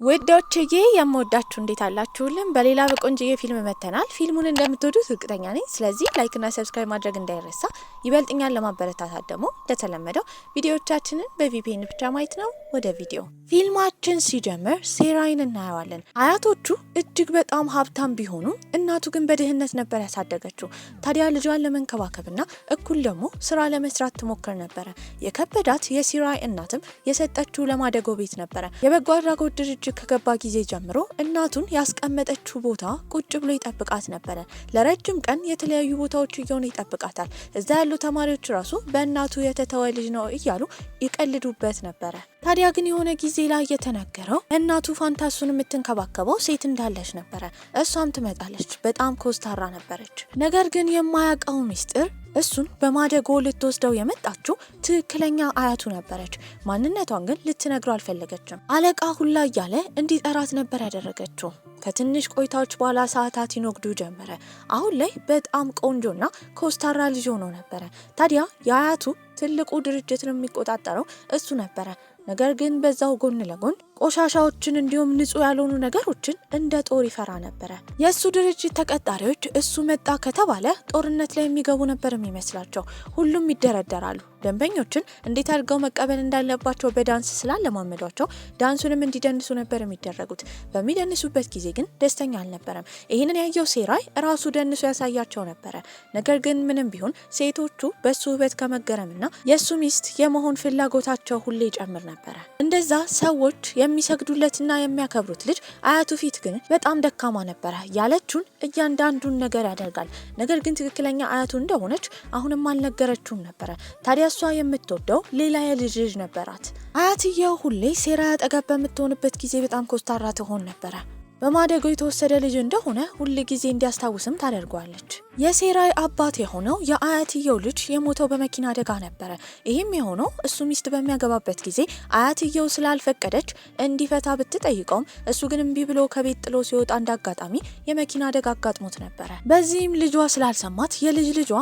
ወዶችዬ የምወዳችሁ እንዴት አላችሁልን? በሌላ በቆንጆዬ ፊልም መተናል። ፊልሙን እንደምትወዱት እርግጠኛ ነኝ። ስለዚህ ላይክ እና ሰብስክራይብ ማድረግ እንዳይረሳ። ይበልጥኛል ለማበረታታት ደግሞ እንደተለመደው ቪዲዮዎቻችንን በቪፒኤን ብቻ ማየት ነው። ወደ ቪዲዮ ፊልማችን ሲጀምር ሴራይን እናየዋለን። አያቶቹ እጅግ በጣም ሀብታም ቢሆኑም እናቱ ግን በድህነት ነበር ያሳደገችው። ታዲያ ልጇን ለመንከባከብና እኩል ደግሞ ስራ ለመስራት ትሞክር ነበረ። የከበዳት የሴራይ እናትም የሰጠችው ለማደጎ ቤት ነበረ። የበጎ አድራጎት ድርጅት ከገባ ጊዜ ጀምሮ እናቱን ያስቀመጠችው ቦታ ቁጭ ብሎ ይጠብቃት ነበረ። ለረጅም ቀን የተለያዩ ቦታዎች እየሆነ ይጠብቃታል። እዛ ያሉ ተማሪዎች ራሱ በእናቱ የተተወ ልጅ ነው እያሉ ይቀልዱበት ነበረ። ታዲያ ግን የሆነ ጊዜ ላይ የተነገረው እናቱ ፋንታሱን የምትንከባከበው ሴት እንዳለች ነበረ። እሷም ትመጣለች። በጣም ኮስታራ ነበረች። ነገር ግን የማያውቀው ሚስጥር እሱን በማደጎ ልትወስደው የመጣችው ትክክለኛ አያቱ ነበረች። ማንነቷን ግን ልትነግረው አልፈለገችም። አለቃ ሁላ እያለ እንዲጠራት ነበር ያደረገችው። ከትንሽ ቆይታዎች በኋላ ሰዓታት ይኖግዱ ጀመረ። አሁን ላይ በጣም ቆንጆና ኮስታራ ልጅ ሆኖ ነበረ። ታዲያ የአያቱ ትልቁ ድርጅትን የሚቆጣጠረው እሱ ነበረ። ነገር ግን በዛው ጎን ለጎን ቆሻሻዎችን እንዲሁም ንጹህ ያልሆኑ ነገሮችን እንደ ጦር ይፈራ ነበረ። የእሱ ድርጅት ተቀጣሪዎች እሱ መጣ ከተባለ ጦርነት ላይ የሚገቡ ነበር የሚመስላቸው። ሁሉም ይደረደራሉ። ደንበኞችን እንዴት አድርገው መቀበል እንዳለባቸው በዳንስ ስላለማመዷቸው ዳንሱንም እንዲደንሱ ነበር የሚደረጉት። በሚደንሱበት ጊዜ ግን ደስተኛ አልነበረም። ይህንን ያየው ሴራይ ራሱ ደንሱ ያሳያቸው ነበረ። ነገር ግን ምንም ቢሆን ሴቶቹ በሱ ውበት ከመገረምና የእሱ ሚስት የመሆን ፍላጎታቸው ሁሌ ይጨምር ነበረ። እንደዛ ሰዎች የሚሰግዱለትና የሚያከብሩት ልጅ አያቱ ፊት ግን በጣም ደካማ ነበረ። ያለችውን እያንዳንዱን ነገር ያደርጋል። ነገር ግን ትክክለኛ አያቱ እንደሆነች አሁንም አልነገረችውም ነበረ። ታዲያ እሷ የምትወደው ሌላ የልጅ ልጅ ነበራት። አያትየው ሁሌ ሴራይ አጠገብ በምትሆንበት ጊዜ በጣም ኮስታራ ትሆን ነበረ። በማደጎ የተወሰደ ልጅ እንደሆነ ሁል ጊዜ እንዲያስታውስም ታደርገዋለች። የሴራይ አባት የሆነው የአያትየው ልጅ የሞተው በመኪና አደጋ ነበረ። ይህም የሆነው እሱ ሚስት በሚያገባበት ጊዜ አያትየው ስላልፈቀደች እንዲፈታ ብትጠይቀውም እሱ ግን እምቢ ብሎ ከቤት ጥሎ ሲወጣ እንዳጋጣሚ የመኪና አደጋ አጋጥሞት ነበረ። በዚህም ልጇ ስላልሰማት የልጅ ልጇ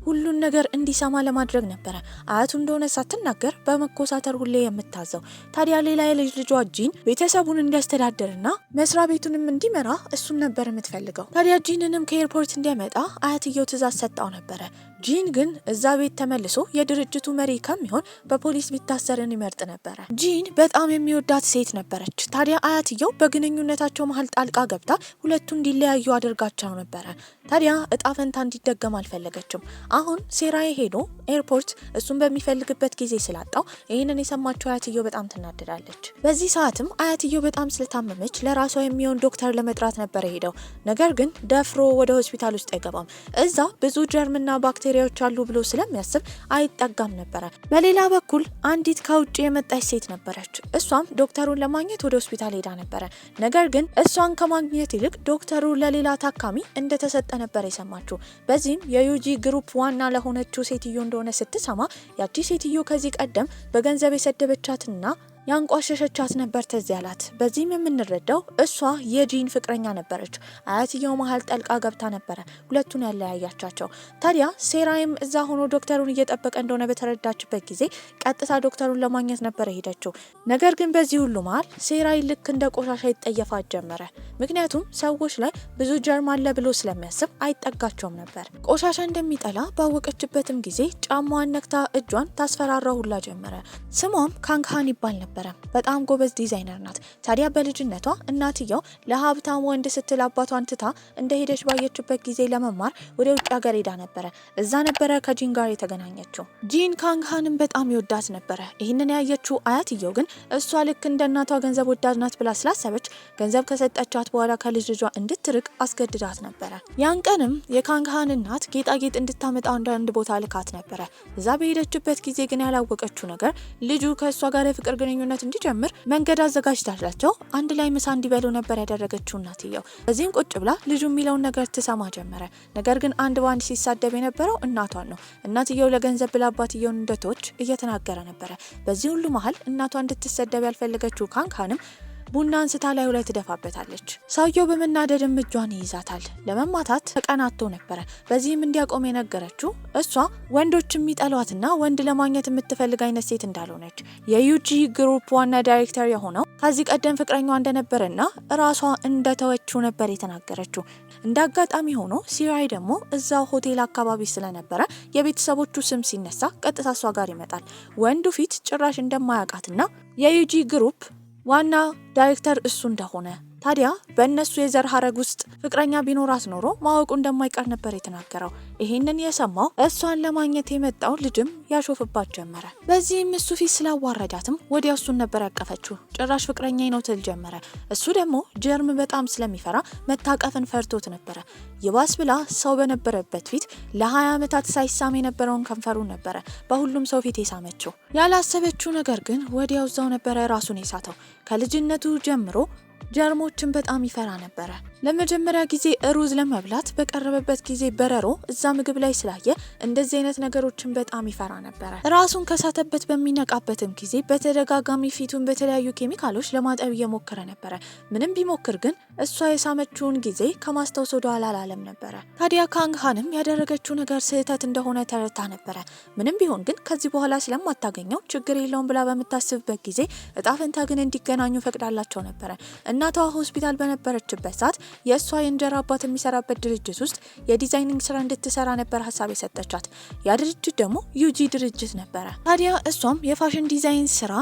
ሁሉን ነገር እንዲሰማ ለማድረግ ነበረ አያቱ እንደሆነ ሳትናገር በመኮሳተር ሁሌ የምታዘው። ታዲያ ሌላ የልጅ ልጇ ጂን ቤተሰቡን እንዲያስተዳድርና መስሪያ ቤቱንም እንዲመራ እሱን ነበር የምትፈልገው። ታዲያ ጂንንም ከኤርፖርት እንዲያመጣ አያትየው ትእዛዝ ሰጣው ነበረ። ጂን ግን እዛ ቤት ተመልሶ የድርጅቱ መሪ ከሚሆን በፖሊስ ቢታሰርን ይመርጥ ነበረ። ጂን በጣም የሚወዳት ሴት ነበረች። ታዲያ አያትየው በግንኙነታቸው መሀል ጣልቃ ገብታ ሁለቱ እንዲለያዩ አድርጋቸው ነበረ። ታዲያ እጣ ፈንታ እንዲደገም አልፈለገችም። አሁን ሴራይ ሄዶ ኤርፖርት እሱን በሚፈልግበት ጊዜ ስላጣው ይህንን የሰማችው አያትየው በጣም ትናደዳለች። በዚህ ሰዓትም አያትየው በጣም ስለታመመች ለራሷ የሚሆን ዶክተር ለመጥራት ነበር ሄደው። ነገር ግን ደፍሮ ወደ ሆስፒታል ውስጥ አይገባም። እዛ ብዙ ጀርምና ባክቴሪያዎች አሉ ብሎ ስለሚያስብ አይጠጋም ነበረ። በሌላ በኩል አንዲት ከውጭ የመጣች ሴት ነበረች። እሷም ዶክተሩን ለማግኘት ወደ ሆስፒታል ሄዳ ነበረ። ነገር ግን እሷን ከማግኘት ይልቅ ዶክተሩ ለሌላ ታካሚ እንደተሰጠ ነበር የሰማችው። በዚህም የዩጂ ግሩፕ ዋና ለሆነችው ሴትዮ እንደሆነ ስትሰማ ያቺ ሴትዮ ከዚህ ቀደም በገንዘብ የሰደበቻትና ያንቋሸሸቻት ነበር ትዝ ያላት። በዚህም የምንረዳው እሷ የጂን ፍቅረኛ ነበረች። አያትየው መሀል ጠልቃ ገብታ ነበረ ሁለቱን ያለያያቻቸው። ታዲያ ሴራይም እዛ ሆኖ ዶክተሩን እየጠበቀ እንደሆነ በተረዳችበት ጊዜ ቀጥታ ዶክተሩን ለማግኘት ነበር ሄደችው። ነገር ግን በዚህ ሁሉ መሀል ሴራይ ልክ እንደ ቆሻሻ ይጠየፋት ጀመረ። ምክንያቱም ሰዎች ላይ ብዙ ጀርም አለ ብሎ ስለሚያስብ አይጠጋቸውም ነበር። ቆሻሻ እንደሚጠላ ባወቀችበትም ጊዜ ጫማዋን ነክታ እጇን ታስፈራራው ሁላ ጀመረ። ስሟም ካንግሃን ይባል ነበር። በጣም ጎበዝ ዲዛይነር ናት። ታዲያ በልጅነቷ እናትየው ለሀብታም ወንድ ስትል አባቷን ትታ እንደሄደች ባየችበት ጊዜ ለመማር ወደ ውጭ ሀገር ሄዳ ነበረ። እዛ ነበረ ከጂን ጋር የተገናኘችው። ጂን ካንግሃንን በጣም ይወዳት ነበረ። ይህንን ያየችው አያትየው ግን እሷ ልክ እንደ እናቷ ገንዘብ ወዳድ ናት ብላ ስላሰበች ገንዘብ ከሰጠቻት በኋላ ከልጅ ልጇ እንድትርቅ አስገድዳት ነበረ። ያን ቀንም የካንግሃን እናት ጌጣጌጥ እንድታመጣ አንድ ቦታ ልካት ነበረ። እዛ በሄደችበት ጊዜ ግን ያላወቀችው ነገር ልጁ ከእሷ ጋር የፍቅር ግንኙነት እንዲጀምር መንገድ አዘጋጅታላቸው አንድ ላይ ምሳ እንዲበሉ ነበር ያደረገችው እናትየው። በዚህም ቁጭ ብላ ልጁ የሚለውን ነገር ትሰማ ጀመረ። ነገር ግን አንድ ባንድ ሲሳደብ የነበረው እናቷን ነው። እናትየው ለገንዘብ ብላ አባትየውን እንደቶች እየተናገረ ነበረ። በዚህ ሁሉ መሀል እናቷ እንድትሰደብ ያልፈለገችው ካንግሃንም ቡና አንስታ ላዩ ላይ ትደፋበታለች። ሰውየው በመናደድም እጇን ይይዛታል። ለመማታት ተቀናቶ ነበረ። በዚህም እንዲያቆም የነገረችው እሷ ወንዶች የሚጠሏትና ወንድ ለማግኘት የምትፈልግ አይነት ሴት እንዳልሆነች የዩጂ ግሩፕ ዋና ዳይሬክተር የሆነው ከዚህ ቀደም ፍቅረኛዋ እንደነበረና ራሷ እንደተወችው ነበር የተናገረችው። እንደ አጋጣሚ ሆኖ ሲራይ ደግሞ እዛው ሆቴል አካባቢ ስለነበረ የቤተሰቦቹ ስም ሲነሳ ቀጥታ እሷ ጋር ይመጣል። ወንዱ ፊት ጭራሽ እንደማያውቃትና የዩጂ ግሩፕ ዋና ዳይሬክተር እሱ እንደሆነ ታዲያ በእነሱ የዘር ሀረግ ውስጥ ፍቅረኛ ቢኖራት ኖሮ ማወቁ እንደማይቀር ነበር የተናገረው። ይሄንን የሰማው እሷን ለማግኘት የመጣው ልጅም ያሾፍባት ጀመረ። በዚህም እሱ ፊት ስላዋረዳትም ወዲያው እሱን ነበር ያቀፈችው። ጭራሽ ፍቅረኛ ነው ትል ጀመረ። እሱ ደግሞ ጀርም በጣም ስለሚፈራ መታቀፍን ፈርቶት ነበረ። ይባስ ብላ ሰው በነበረበት ፊት ለ20 ዓመታት ሳይሳም የነበረውን ከንፈሩን ነበረ በሁሉም ሰው ፊት የሳመችው። ያላሰበችው ነገር ግን ወዲያው እዛው ነበረ ራሱን የሳተው። ከልጅነቱ ጀምሮ ጀርሞችን በጣም ይፈራ ነበረ። ለመጀመሪያ ጊዜ ሩዝ ለመብላት በቀረበበት ጊዜ በረሮ እዛ ምግብ ላይ ስላየ እንደዚህ አይነት ነገሮችን በጣም ይፈራ ነበረ። ራሱን ከሳተበት በሚነቃበትም ጊዜ በተደጋጋሚ ፊቱን በተለያዩ ኬሚካሎች ለማጠብ እየሞከረ ነበረ። ምንም ቢሞክር ግን እሷ የሳመችውን ጊዜ ከማስታወስ ወደ ኋላ አላለም ነበረ። ታዲያ ካንግሃንም ያደረገችው ነገር ስህተት እንደሆነ ተረታ ነበረ። ምንም ቢሆን ግን ከዚህ በኋላ ስለማታገኘው ችግር የለውም ብላ በምታስብበት ጊዜ እጣ ፈንታ ግን እንዲገናኙ ፈቅዳላቸው ነበረ። እናቷ ሆስፒታል በነበረችበት ሰዓት የእሷ የእንጀራ አባት የሚሰራበት ድርጅት ውስጥ የዲዛይኒንግ ስራ እንድትሰራ ነበር ሀሳብ የሰጠቻት። ያ ድርጅት ደግሞ ዩጂ ድርጅት ነበረ። ታዲያ እሷም የፋሽን ዲዛይን ስራ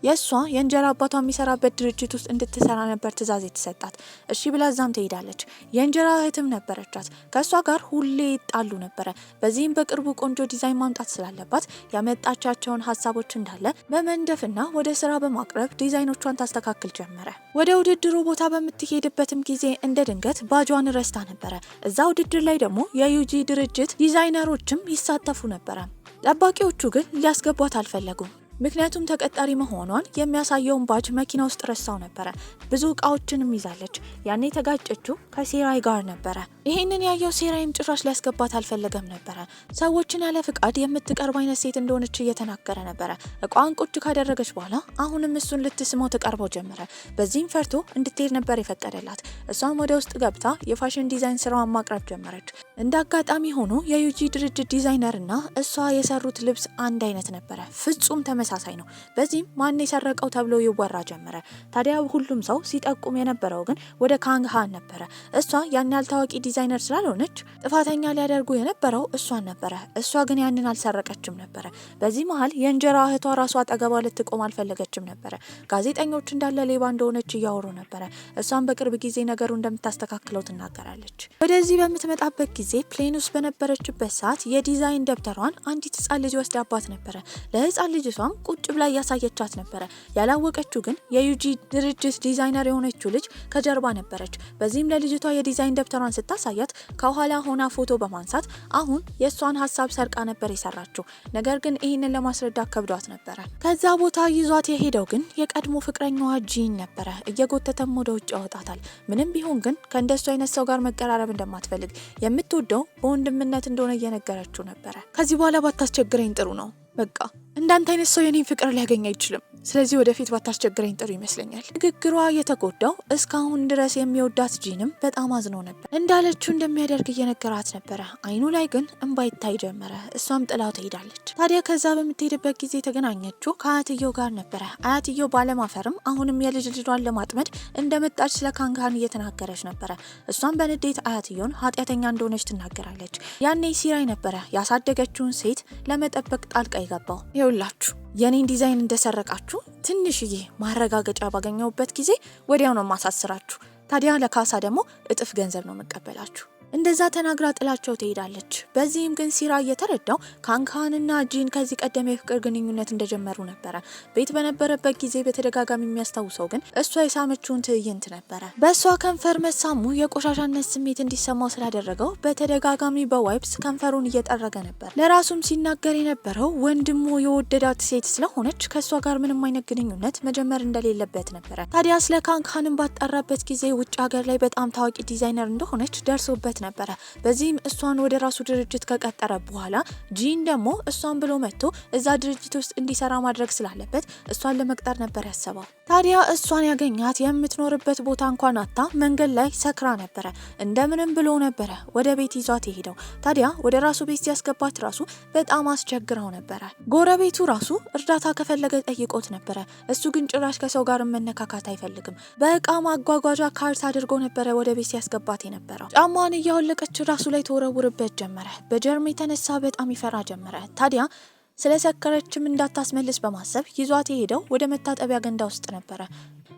የእሷ የእንጀራ አባቷ የሚሰራበት ድርጅት ውስጥ እንድትሰራ ነበር ትእዛዝ የተሰጣት። እሺ ብላ እዛም ትሄዳለች። የእንጀራ እህትም ነበረቻት። ከእሷ ጋር ሁሌ ይጣሉ ነበረ። በዚህም በቅርቡ ቆንጆ ዲዛይን ማምጣት ስላለባት ያመጣቻቸውን ሀሳቦች እንዳለ በመንደፍና ወደ ስራ በማቅረብ ዲዛይኖቿን ታስተካክል ጀመረ። ወደ ውድድሩ ቦታ በምትሄድበትም ጊዜ እንደ ድንገት ባጇን ረስታ ነበረ። እዛ ውድድር ላይ ደግሞ የዩጂ ድርጅት ዲዛይነሮችም ይሳተፉ ነበረ። ጠባቂዎቹ ግን ሊያስገቧት አልፈለጉም። ምክንያቱም ተቀጣሪ መሆኗን የሚያሳየውን ባጅ መኪና ውስጥ ረሳው ነበረ። ብዙ እቃዎችንም ይዛለች። ያኔ ተጋጨችው ከሴራይ ጋር ነበረ። ይሄንን ያየው ሴራይም ጭራሽ ሊያስገባት አልፈለገም ነበረ። ሰዎችን ያለ ፍቃድ የምትቀርብ አይነት ሴት እንደሆነች እየተናገረ ነበረ። እቃዋን ቁጭ ካደረገች በኋላ አሁንም እሱን ልትስመው ተቀርበው ጀመረ። በዚህም ፈርቶ እንድትሄድ ነበር የፈቀደላት። እሷም ወደ ውስጥ ገብታ የፋሽን ዲዛይን ስራዋን ማቅረብ ጀመረች። እንደ አጋጣሚ ሆኖ የዩጂ ድርጅት ዲዛይነር እና እሷ የሰሩት ልብስ አንድ አይነት ነበረ። ፍጹም ተመሳሳይ ነው። በዚህም ማን የሰረቀው ተብሎ ይወራ ጀመረ። ታዲያ ሁሉም ሰው ሲጠቁም የነበረው ግን ወደ ካንግሃን ነበረ። እሷ ያን ያህል ታዋቂ ዲዛይነር ስላልሆነች ጥፋተኛ ሊያደርጉ የነበረው እሷን ነበረ። እሷ ግን ያንን አልሰረቀችም ነበረ። በዚህ መሀል የእንጀራ እህቷ ራሷ አጠገቧ ልትቆም አልፈለገችም ነበረ። ጋዜጠኞች እንዳለ ሌባ እንደሆነች እያወሩ ነበረ። እሷን በቅርብ ጊዜ ነገሩ እንደምታስተካክለው ትናገራለች። ወደዚህ በምትመጣበት ጊዜ ፕሌን ውስጥ በነበረችበት ሰዓት የዲዛይን ደብተሯን አንዲት ህጻን ልጅ ወስዳባት ነበረ። ለህጻን ልጅቷም ቁጭ ብላ እያሳየቻት ነበረ። ያላወቀችው ግን የዩጂ ድርጅት ዲዛይነር የሆነችው ልጅ ከጀርባ ነበረች። በዚህም ለልጅቷ የዲዛይን ደብተሯን ስታሳያት ከኋላ ሆና ፎቶ በማንሳት አሁን የእሷን ሀሳብ ሰርቃ ነበር የሰራችው። ነገር ግን ይህንን ለማስረዳት ከብዷት ነበረ። ከዛ ቦታ ይዟት የሄደው ግን የቀድሞ ፍቅረኛዋ ጂን ነበረ። እየጎተተም ወደ ውጭ ያወጣታል። ምንም ቢሆን ግን ከእንደሱ አይነት ሰው ጋር መቀራረብ እንደማትፈልግ የምትወደው በወንድምነት እንደሆነ እየነገረችው ነበረ። ከዚህ በኋላ ባታስቸግረኝ ጥሩ ነው። በቃ እንዳንተ አይነት ሰው የኔን ፍቅር ሊያገኝ አይችልም። ስለዚህ ወደፊት ባታስቸግረኝ ጥሩ ይመስለኛል። ንግግሯ የተጎዳው እስካሁን ድረስ የሚወዳት ጂንም በጣም አዝኖ ነበር። እንዳለችው እንደሚያደርግ እየነገራት ነበረ። አይኑ ላይ ግን እንባ ይታይ ጀመረ። እሷም ጥላው ትሄዳለች። ታዲያ ከዛ በምትሄድበት ጊዜ የተገናኘችው ከአያትየው ጋር ነበረ። አያትየው ባለማፈርም አሁንም የልጅ ልጇን ለማጥመድ እንደመጣች ስለ ካንግሃን እየተናገረች ነበረ። እሷም በንዴት አያትየውን ኃጢአተኛ እንደሆነች ትናገራለች። ያኔ ሲራይ ነበረ ያሳደገችውን ሴት ለመጠበቅ ጣልቃ ይገባው። ይኸውላችሁ የኔን ዲዛይን እንደሰረቃችሁ ትንሽዬ ማረጋገጫ ባገኘውበት ጊዜ ወዲያው ነው ማሳስራችሁ። ታዲያ ለካሳ ደግሞ እጥፍ ገንዘብ ነው መቀበላችሁ። እንደዛ ተናግራ ጥላቸው ትሄዳለች። በዚህም ግን ሲራ እየተረዳው ካንግሃንና ጂን ከዚህ ቀደም የፍቅር ግንኙነት እንደጀመሩ ነበረ። ቤት በነበረበት ጊዜ በተደጋጋሚ የሚያስታውሰው ግን እሷ የሳመችውን ትዕይንት ነበረ። በእሷ ከንፈር መሳሙ የቆሻሻነት ስሜት እንዲሰማው ስላደረገው በተደጋጋሚ በዋይፕስ ከንፈሩን እየጠረገ ነበር። ለራሱም ሲናገር የነበረው ወንድሙ የወደዳት ሴት ስለሆነች ከእሷ ጋር ምንም አይነት ግንኙነት መጀመር እንደሌለበት ነበረ። ታዲያ ስለ ካንግሃንን ባጣራበት ጊዜ ውጭ ሀገር ላይ በጣም ታዋቂ ዲዛይነር እንደሆነች ደርሶበት ነበረ። በዚህም እሷን ወደ ራሱ ድርጅት ከቀጠረ በኋላ ጂን ደግሞ እሷን ብሎ መጥቶ እዛ ድርጅት ውስጥ እንዲሰራ ማድረግ ስላለበት እሷን ለመቅጠር ነበር ያሰበው። ታዲያ እሷን ያገኛት የምትኖርበት ቦታ እንኳን አታ መንገድ ላይ ሰክራ ነበረ። እንደምንም ብሎ ነበረ ወደ ቤት ይዟት የሄደው። ታዲያ ወደ ራሱ ቤት ሲያስገባት ራሱ በጣም አስቸግረው ነበረ። ጎረቤቱ ራሱ እርዳታ ከፈለገ ጠይቆት ነበረ። እሱ ግን ጭራሽ ከሰው ጋር መነካካት አይፈልግም። በእቃ ማጓጓዣ ካርት አድርጎ ነበረ ወደ ቤት ሲያስገባት የነበረው። ጫማን እያወለቀች ራሱ ላይ ተወረውርበት ጀመረ። በጀርም የተነሳ በጣም ይፈራ ጀመረ። ታዲያ ስለሰከረችም እንዳታስመልስ በማሰብ ይዟት የሄደው ወደ መታጠቢያ ገንዳ ውስጥ ነበረ።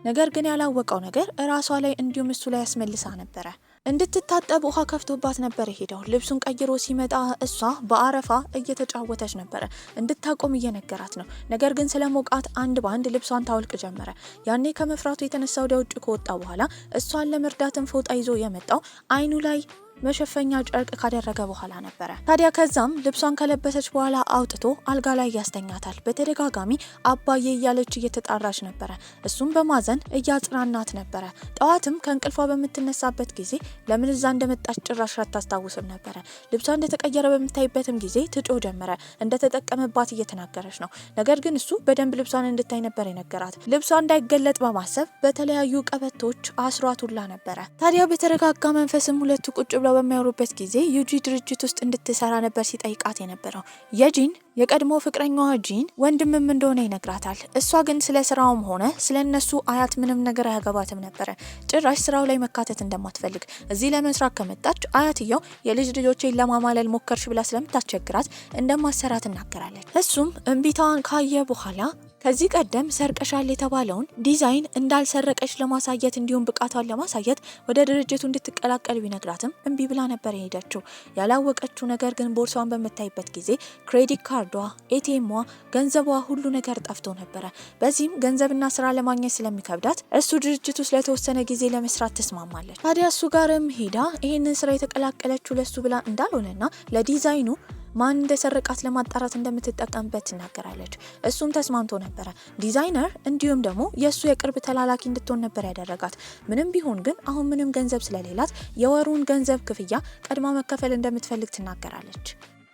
ነገር ግን ያላወቀው ነገር ራሷ ላይ እንዲሁም እሱ ላይ ያስመልሳ ነበረ። እንድትታጠብ ውሃ ከፍቶባት ነበር የሄደው። ልብሱን ቀይሮ ሲመጣ እሷ በአረፋ እየተጫወተች ነበረ። እንድታቆም እየነገራት ነው። ነገር ግን ስለሞቃት አንድ ባንድ ልብሷን ታወልቅ ጀመረ። ያኔ ከመፍራቱ የተነሳ ወደ ውጭ ከወጣ በኋላ እሷን ለመርዳትን ፎጣ ይዞ የመጣው አይኑ ላይ መሸፈኛ ጨርቅ ካደረገ በኋላ ነበረ። ታዲያ ከዛም ልብሷን ከለበሰች በኋላ አውጥቶ አልጋ ላይ ያስተኛታል። በተደጋጋሚ አባዬ እያለች እየተጣራች ነበረ። እሱም በማዘን እያጽናናት ነበረ። ጠዋትም ከእንቅልፏ በምትነሳበት ጊዜ ለምን እዛ እንደመጣች ጭራሽ አታስታውስም ነበረ። ልብሷ እንደተቀየረ በምታይበትም ጊዜ ትጮ ጀመረ። እንደተጠቀመባት እየተናገረች ነው። ነገር ግን እሱ በደንብ ልብሷን እንድታይ ነበር የነገራት። ልብሷ እንዳይገለጥ በማሰብ በተለያዩ ቀበቶች አስሯቱላ ነበረ። ታዲያ በተረጋጋ መንፈስም ሁለቱ ቁጭ ብለው በሚያወሩበት ጊዜ ዩጂ ድርጅት ውስጥ እንድትሰራ ነበር ሲጠይቃት የነበረው። የጂን የቀድሞ ፍቅረኛዋ ጂን ወንድምም እንደሆነ ይነግራታል። እሷ ግን ስለ ስራውም ሆነ ስለ እነሱ አያት ምንም ነገር አያገባትም ነበረ። ጭራሽ ስራው ላይ መካተት እንደማትፈልግ እዚህ ለመስራት ከመጣች አያትየው የልጅ ልጆቼን ለማማለል ሞከርሽ ብላ ስለምታስቸግራት እንደማሰራ ትናገራለች። እሱም እምቢታዋን ካየ በኋላ ከዚህ ቀደም ሰርቀሻል የተባለውን ዲዛይን እንዳልሰረቀች ለማሳየት እንዲሁም ብቃቷን ለማሳየት ወደ ድርጅቱ እንድትቀላቀል ቢነግራትም እምቢ ብላ ነበር የሄደችው። ያላወቀችው ነገር ግን ቦርሳዋን በምታይበት ጊዜ ክሬዲት ካርዷ፣ ኤቲኤሟ፣ ገንዘቧ ሁሉ ነገር ጠፍቶ ነበረ። በዚህም ገንዘብና ስራ ለማግኘት ስለሚከብዳት እሱ ድርጅቱ ስለተወሰነ ጊዜ ለመስራት ተስማማለች። ታዲያ እሱ ጋርም ሄዳ ይህንን ስራ የተቀላቀለችው ለሱ ብላ እንዳልሆነና ለዲዛይኑ ማን እንደሰረቃት ለማጣራት እንደምትጠቀምበት ትናገራለች። እሱም ተስማምቶ ነበረ። ዲዛይነር እንዲሁም ደግሞ የእሱ የቅርብ ተላላኪ እንድትሆን ነበር ያደረጋት። ምንም ቢሆን ግን አሁን ምንም ገንዘብ ስለሌላት የወሩን ገንዘብ ክፍያ ቀድማ መከፈል እንደምትፈልግ ትናገራለች።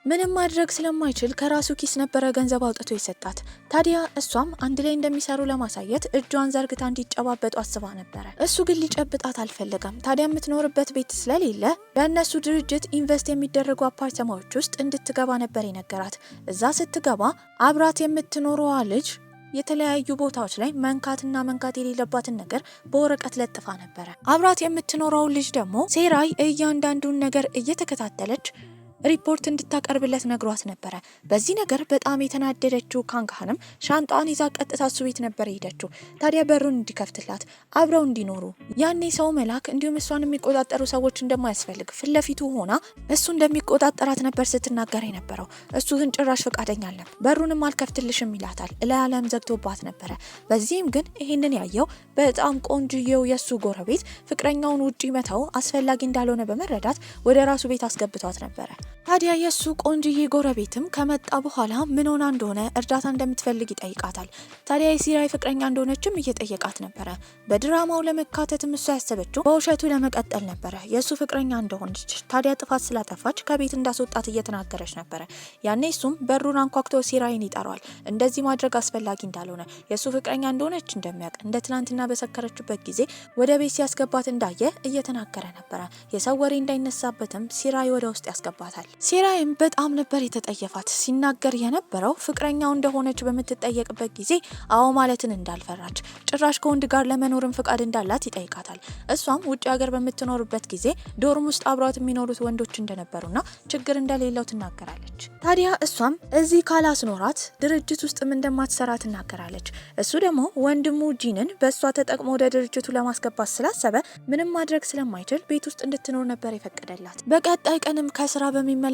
ምንም ማድረግ ስለማይችል ከራሱ ኪስ ነበረ ገንዘብ አውጥቶ ይሰጣት። ታዲያ እሷም አንድ ላይ እንደሚሰሩ ለማሳየት እጇን ዘርግታ እንዲጨባበጡ አስባ ነበረ። እሱ ግን ሊጨብጣት አልፈለገም። ታዲያ የምትኖርበት ቤት ስለሌለ በእነሱ ድርጅት ኢንቨስት የሚደረጉ አፓርተማዎች ውስጥ እንድትገባ ነበር የነገራት። እዛ ስትገባ አብራት የምትኖረዋ ልጅ የተለያዩ ቦታዎች ላይ መንካትና መንካት የሌለባትን ነገር በወረቀት ለጥፋ ነበረ። አብራት የምትኖረው ልጅ ደግሞ ሴራይ እያንዳንዱን ነገር እየተከታተለች ሪፖርት እንድታቀርብለት ነግሯት ነበረ። በዚህ ነገር በጣም የተናደደችው ካንግሃንም ሻንጣዋን ይዛ ቀጥታ እሱ ቤት ነበር የሄደችው። ታዲያ በሩን እንዲከፍትላት አብረው እንዲኖሩ ያኔ ሰው መላክ እንዲሁም እሷን የሚቆጣጠሩ ሰዎች እንደማያስፈልግ ፊት ለፊቱ ሆና እሱ እንደሚቆጣጠራት ነበር ስትናገር የነበረው። እሱ ግን ጭራሽ ፈቃደኛ አልነበረ። በሩንም አልከፍትልሽም ይላታል። እላያለም ዘግቶባት ነበረ። በዚህም ግን ይህንን ያየው በጣም ቆንጅዬው የሱ ጎረቤት ፍቅረኛውን ውጪ መተው አስፈላጊ እንዳልሆነ በመረዳት ወደ ራሱ ቤት አስገብቷት ነበረ። ታዲያ የሱ ቆንጅዬ ጎረቤትም ከመጣ በኋላ ምን ሆና እንደሆነ እርዳታ እንደምትፈልግ ይጠይቃታል። ታዲያ የሲራይ ፍቅረኛ እንደሆነችም እየጠየቃት ነበረ። በድራማው ለመካተትም እሷ ያሰበችው በውሸቱ ለመቀጠል ነበረ የሱ ፍቅረኛ እንደሆነች። ታዲያ ጥፋት ስላጠፋች ከቤት እንዳስወጣት እየተናገረች ነበረ። ያኔ እሱም በሩን አንኳኩቶ ሲራይን ይጠራዋል። እንደዚህ ማድረግ አስፈላጊ እንዳልሆነ የሱ ፍቅረኛ እንደሆነች እንደሚያውቅ እንደ ትናንትና በሰከረችበት ጊዜ ወደ ቤት ሲያስገባት እንዳየ እየተናገረ ነበረ። የሰው ወሬ እንዳይነሳበትም ሲራይ ወደ ውስጥ ያስገባታል። ሲራይም በጣም ነበር የተጠየፋት። ሲናገር የነበረው ፍቅረኛው እንደሆነች በምትጠየቅበት ጊዜ አዎ ማለትን እንዳልፈራች ጭራሽ ከወንድ ጋር ለመኖርም ፍቃድ እንዳላት ይጠይቃታል። እሷም ውጭ ሀገር በምትኖርበት ጊዜ ዶርም ውስጥ አብሯት የሚኖሩት ወንዶች እንደነበሩና ችግር እንደሌለው ትናገራለች። ታዲያ እሷም እዚህ ካላስኖራት ድርጅት ውስጥም እንደማትሰራ ትናገራለች። እሱ ደግሞ ወንድሙ ጂንን በእሷ ተጠቅሞ ወደ ድርጅቱ ለማስገባት ስላሰበ ምንም ማድረግ ስለማይችል ቤት ውስጥ እንድትኖር ነበር የፈቀደላት። በቀጣይ ቀንም ከስራ በሚመለስበት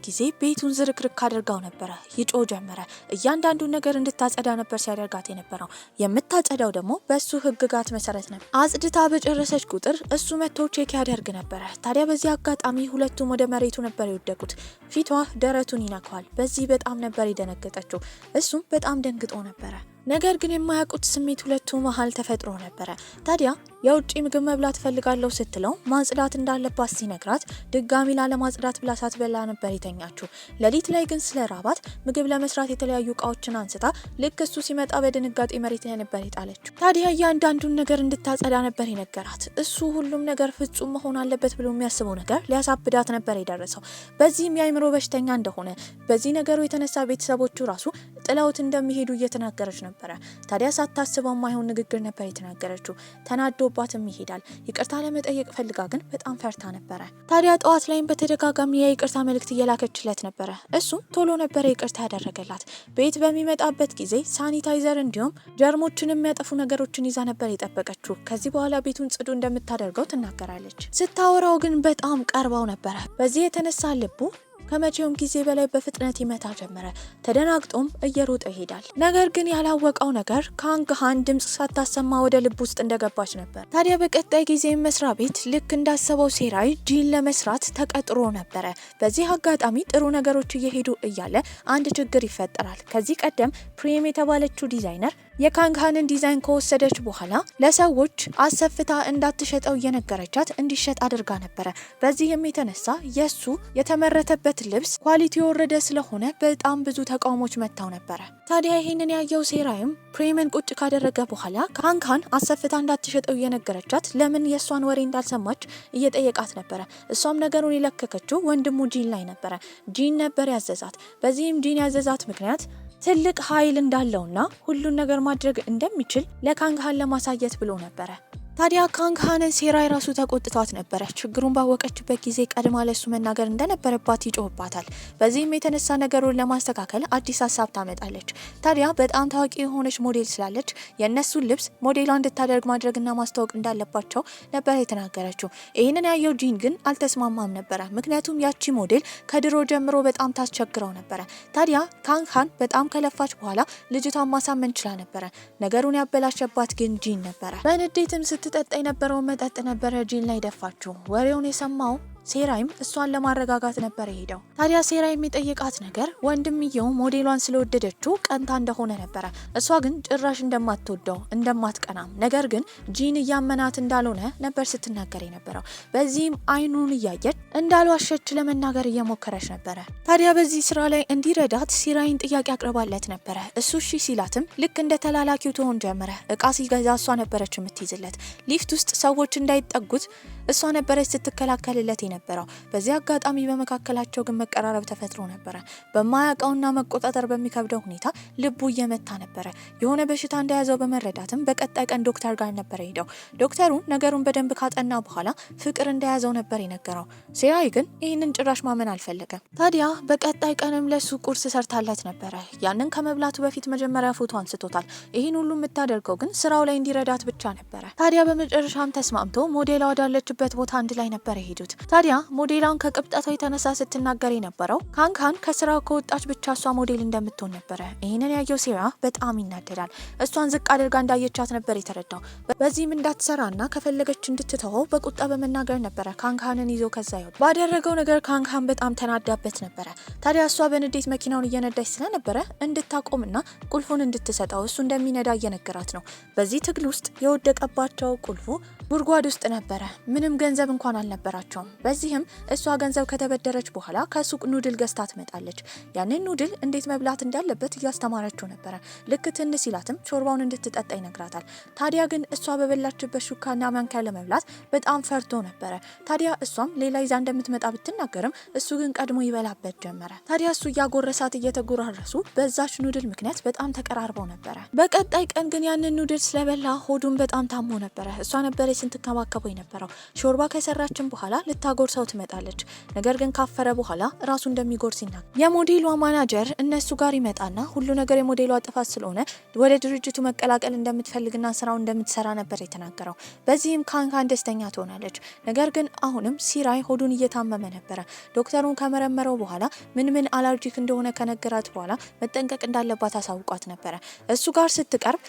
ጊዜ ቤቱን ዝርክርክ አድርጋው ነበረ። ይጮ ጀመረ። እያንዳንዱ ነገር እንድታጸዳ ነበር ሲያደርጋት የነበረው። የምታጸዳው ደግሞ በሱ ህግጋት መሰረት ነበር። አጽድታ በጨረሰች ቁጥር እሱ መጥቶ ቼክ ያደርግ ነበረ። ታዲያ በዚህ አጋጣሚ ሁለቱም ወደ መሬቱ ነበር የወደቁት። ፊቷ ደረቱን ይነካዋል። በዚህ በጣም ነበር የደነገጠችው። እሱም በጣም ደንግጦ ነበረ። ነገር ግን የማያውቁት ስሜት ሁለቱ መሀል ተፈጥሮ ነበረ። ታዲያ የውጪ ምግብ መብላት ፈልጋለሁ ስትለው ማጽዳት እንዳለባት ሲነግራት ድጋሚ ላለማጽዳት ብላ ሳትበላ ነበር የተኛችው። ሌሊት ላይ ግን ስለራባት ምግብ ለመስራት የተለያዩ እቃዎችን አንስታ ልክ እሱ ሲመጣ በድንጋጤ መሬት ላይ ነበር የጣለችው። ታዲያ እያንዳንዱን ነገር እንድታጸዳ ነበር የነገራት። እሱ ሁሉም ነገር ፍጹም መሆን አለበት ብሎ የሚያስበው ነገር ሊያሳብዳት ነበር የደረሰው። በዚህም የአይምሮ በሽተኛ እንደሆነ በዚህ ነገሩ የተነሳ ቤተሰቦቹ ራሱ ጥለውት እንደሚሄዱ እየተናገረች ነበረ። ታዲያ ሳታስበው ማይሆን ንግግር ነበር የተናገረችው። ተናዶባትም ይሄዳል። ይቅርታ ለመጠየቅ ፈልጋ ግን በጣም ፈርታ ነበረ። ታዲያ ጠዋት ላይም በተደጋጋሚ የይቅርታ መልእክት እየላከችለት ነበረ። እሱም ቶሎ ነበረ ይቅርታ ያደረገላት። ቤት በሚመጣበት ጊዜ ሳኒታይዘር እንዲሁም ጀርሞችን የሚያጠፉ ነገሮችን ይዛ ነበር የጠበቀችው። ከዚህ በኋላ ቤቱን ጽዱ እንደምታደርገው ትናገራለች። ስታወራው ግን በጣም ቀርባው ነበረ። በዚህ የተነሳ ልቡ ከመቼውም ጊዜ በላይ በፍጥነት ይመታ ጀመረ። ተደናግጦም እየሮጠ ይሄዳል። ነገር ግን ያላወቀው ነገር ካንግ ሃን ድምጽ ሳታሰማ ወደ ልብ ውስጥ እንደገባች ነበር። ታዲያ በቀጣይ ጊዜ መስሪያ ቤት ልክ እንዳሰበው ሴራይ ጂን ለመስራት ተቀጥሮ ነበረ። በዚህ አጋጣሚ ጥሩ ነገሮች እየሄዱ እያለ አንድ ችግር ይፈጠራል። ከዚህ ቀደም ፕሪም የተባለችው ዲዛይነር የካንግ ሃንን ዲዛይን ከወሰደች በኋላ ለሰዎች አሰፍታ እንዳትሸጠው እየነገረቻት እንዲሸጥ አድርጋ ነበረ። በዚህም የተነሳ የሱ የተመረተበት ልብስ ኳሊቲ የወረደ ስለሆነ በጣም ብዙ ተቃውሞች መጥተው ነበረ። ታዲያ ይሄንን ያየው ሴራይም ፕሬምን ቁጭ ካደረገ በኋላ ካንግ ሃን አሰፍታ እንዳትሸጠው እየነገረቻት ለምን የሷን ወሬ እንዳልሰማች እየጠየቃት ነበረ። እሷም ነገሩን የለከከችው ወንድሙ ጂን ላይ ነበረ። ጂን ነበር ያዘዛት። በዚህም ጂን ያዘዛት ምክንያት ትልቅ ኃይል እንዳለውና ሁሉን ነገር ማድረግ እንደሚችል ለካንግ ሃን ለማሳየት ብሎ ነበረ። ታዲያ ካንግ ሃንን ሴራይ ራሱ ተቆጥቷት ነበረ። ችግሩን ባወቀችበት ጊዜ ቀድማ ለሱ መናገር እንደነበረባት ይጮህባታል። በዚህም የተነሳ ነገሩን ለማስተካከል አዲስ ሀሳብ ታመጣለች። ታዲያ በጣም ታዋቂ የሆነች ሞዴል ስላለች የእነሱን ልብስ ሞዴሏ እንድታደርግ ማድረግና ማስተዋወቅ እንዳለባቸው ነበር የተናገረችው። ይህንን ያየው ጂን ግን አልተስማማም ነበረ። ምክንያቱም ያቺ ሞዴል ከድሮ ጀምሮ በጣም ታስቸግረው ነበረ። ታዲያ ካንግ ሃን በጣም ከለፋች በኋላ ልጅቷን ማሳመን ችላ ነበረ። ነገሩን ያበላሸባት ግን ጂን ነበረ። በንዴትም ስትጠጣ የነበረውን መጠጥ ነበረ ጂን ላይ ደፋችው። ወሬውን የሰማው ሴራይም እሷን ለማረጋጋት ነበር የሄደው። ታዲያ ሴራይ የሚጠይቃት ነገር ወንድምየው ሞዴሏን ስለወደደችው ቀንታ እንደሆነ ነበረ። እሷ ግን ጭራሽ እንደማትወደው እንደማትቀናም፣ ነገር ግን ጂን እያመናት እንዳልሆነ ነበር ስትናገር የነበረው። በዚህም አይኑን እያየች እንዳልዋሸች ለመናገር እየሞከረች ነበረ። ታዲያ በዚህ ስራ ላይ እንዲረዳት ሴራይን ጥያቄ አቅርባለት ነበረ። እሱ እሺ ሲላትም ልክ እንደ ተላላኪው ትሆን ጀመረ። እቃ ሲገዛ እሷ ነበረች የምትይዝለት። ሊፍት ውስጥ ሰዎች እንዳይጠጉት እሷ ነበረች ስትከላከልለት ነበረው። በዚህ አጋጣሚ በመካከላቸው ግን መቀራረብ ተፈጥሮ ነበረ። በማያውቀውና መቆጣጠር በሚከብደው ሁኔታ ልቡ እየመታ ነበረ። የሆነ በሽታ እንደያዘው በመረዳትም በቀጣይ ቀን ዶክተር ጋር ነበር ሄደው። ዶክተሩ ነገሩን በደንብ ካጠና በኋላ ፍቅር እንደያዘው ነበር የነገረው። ሴራይ ግን ይህንን ጭራሽ ማመን አልፈለገም። ታዲያ በቀጣይ ቀንም ለሱ ቁርስ ሰርታለት ነበረ። ያንን ከመብላቱ በፊት መጀመሪያ ፎቶ አንስቶታል። ይህን ሁሉ የምታደርገው ግን ስራው ላይ እንዲረዳት ብቻ ነበረ። ታዲያ በመጨረሻም ተስማምቶ ሞዴሏ ወዳለችበት ቦታ አንድ ላይ ነበር የሄዱት። ታዲያ ሞዴሏን ከቅብጠቷ የተነሳ ስትናገር የነበረው ካንግ ሃን ከስራው ከወጣች ብቻ እሷ ሞዴል እንደምትሆን ነበረ። ይህንን ያየው ሴራ በጣም ይናደዳል። እሷን ዝቅ አድርጋ እንዳየቻት ነበር የተረዳው። በዚህም እንዳትሰራና ከፈለገች እንድትተወው በቁጣ በመናገር ነበረ ካንግ ሃንን ይዞ ከዛ ይወጣ። ባደረገው ነገር ካንግ ሃን በጣም ተናዳበት ነበረ። ታዲያ እሷ በንዴት መኪናውን እየነዳች ስለነበረ እንድታቆምና ቁልፉን እንድትሰጠው እሱ እንደሚነዳ እየነገራት ነው። በዚህ ትግል ውስጥ የወደቀባቸው ቁልፉ ጉድጓድ ውስጥ ነበረ። ምንም ገንዘብ እንኳን አልነበራቸውም። በዚህም እሷ ገንዘብ ከተበደረች በኋላ ከሱቅ ኑድል ገዝታ ትመጣለች። ያንን ኑድል እንዴት መብላት እንዳለበት እያስተማረችው ነበረ። ልክ ትን ሲላትም ሾርባውን እንድትጠጣ ይነግራታል። ታዲያ ግን እሷ በበላችበት ሹካና ማንኪያ ለመብላት በጣም ፈርቶ ነበረ። ታዲያ እሷም ሌላ ይዛ እንደምትመጣ ብትናገርም እሱ ግን ቀድሞ ይበላበት ጀመረ። ታዲያ እሱ እያጎረሳት እየተጎራረሱ በዛች ኑድል ምክንያት በጣም ተቀራርበው ነበረ። በቀጣይ ቀን ግን ያንን ኑድል ስለበላ ሆዱን በጣም ታሞ ነበረ። እሷ ነበረ ስትንከባከበው የነበረው። ሾርባ ከሰራችን በኋላ ልታጎርሰው ትመጣለች። ነገር ግን ካፈረ በኋላ ራሱ እንደሚጎርስ ይናገራል። የሞዴሏ ማናጀር እነሱ ጋር ይመጣና ሁሉ ነገር የሞዴሏ ጥፋት ስለሆነ ወደ ድርጅቱ መቀላቀል እንደምትፈልግና ስራው እንደምትሰራ ነበር የተናገረው። በዚህም ካንግ ሃን ደስተኛ ትሆናለች። ነገር ግን አሁንም ሴራይ ሆዱን እየታመመ ነበረ። ዶክተሩን ከመረመረው በኋላ ምን አለርጂክ እንደሆነ ከነገራት በኋላ መጠንቀቅ እንዳለባት አሳውቋት ነበረ። እሱ ጋር ስትቀርብ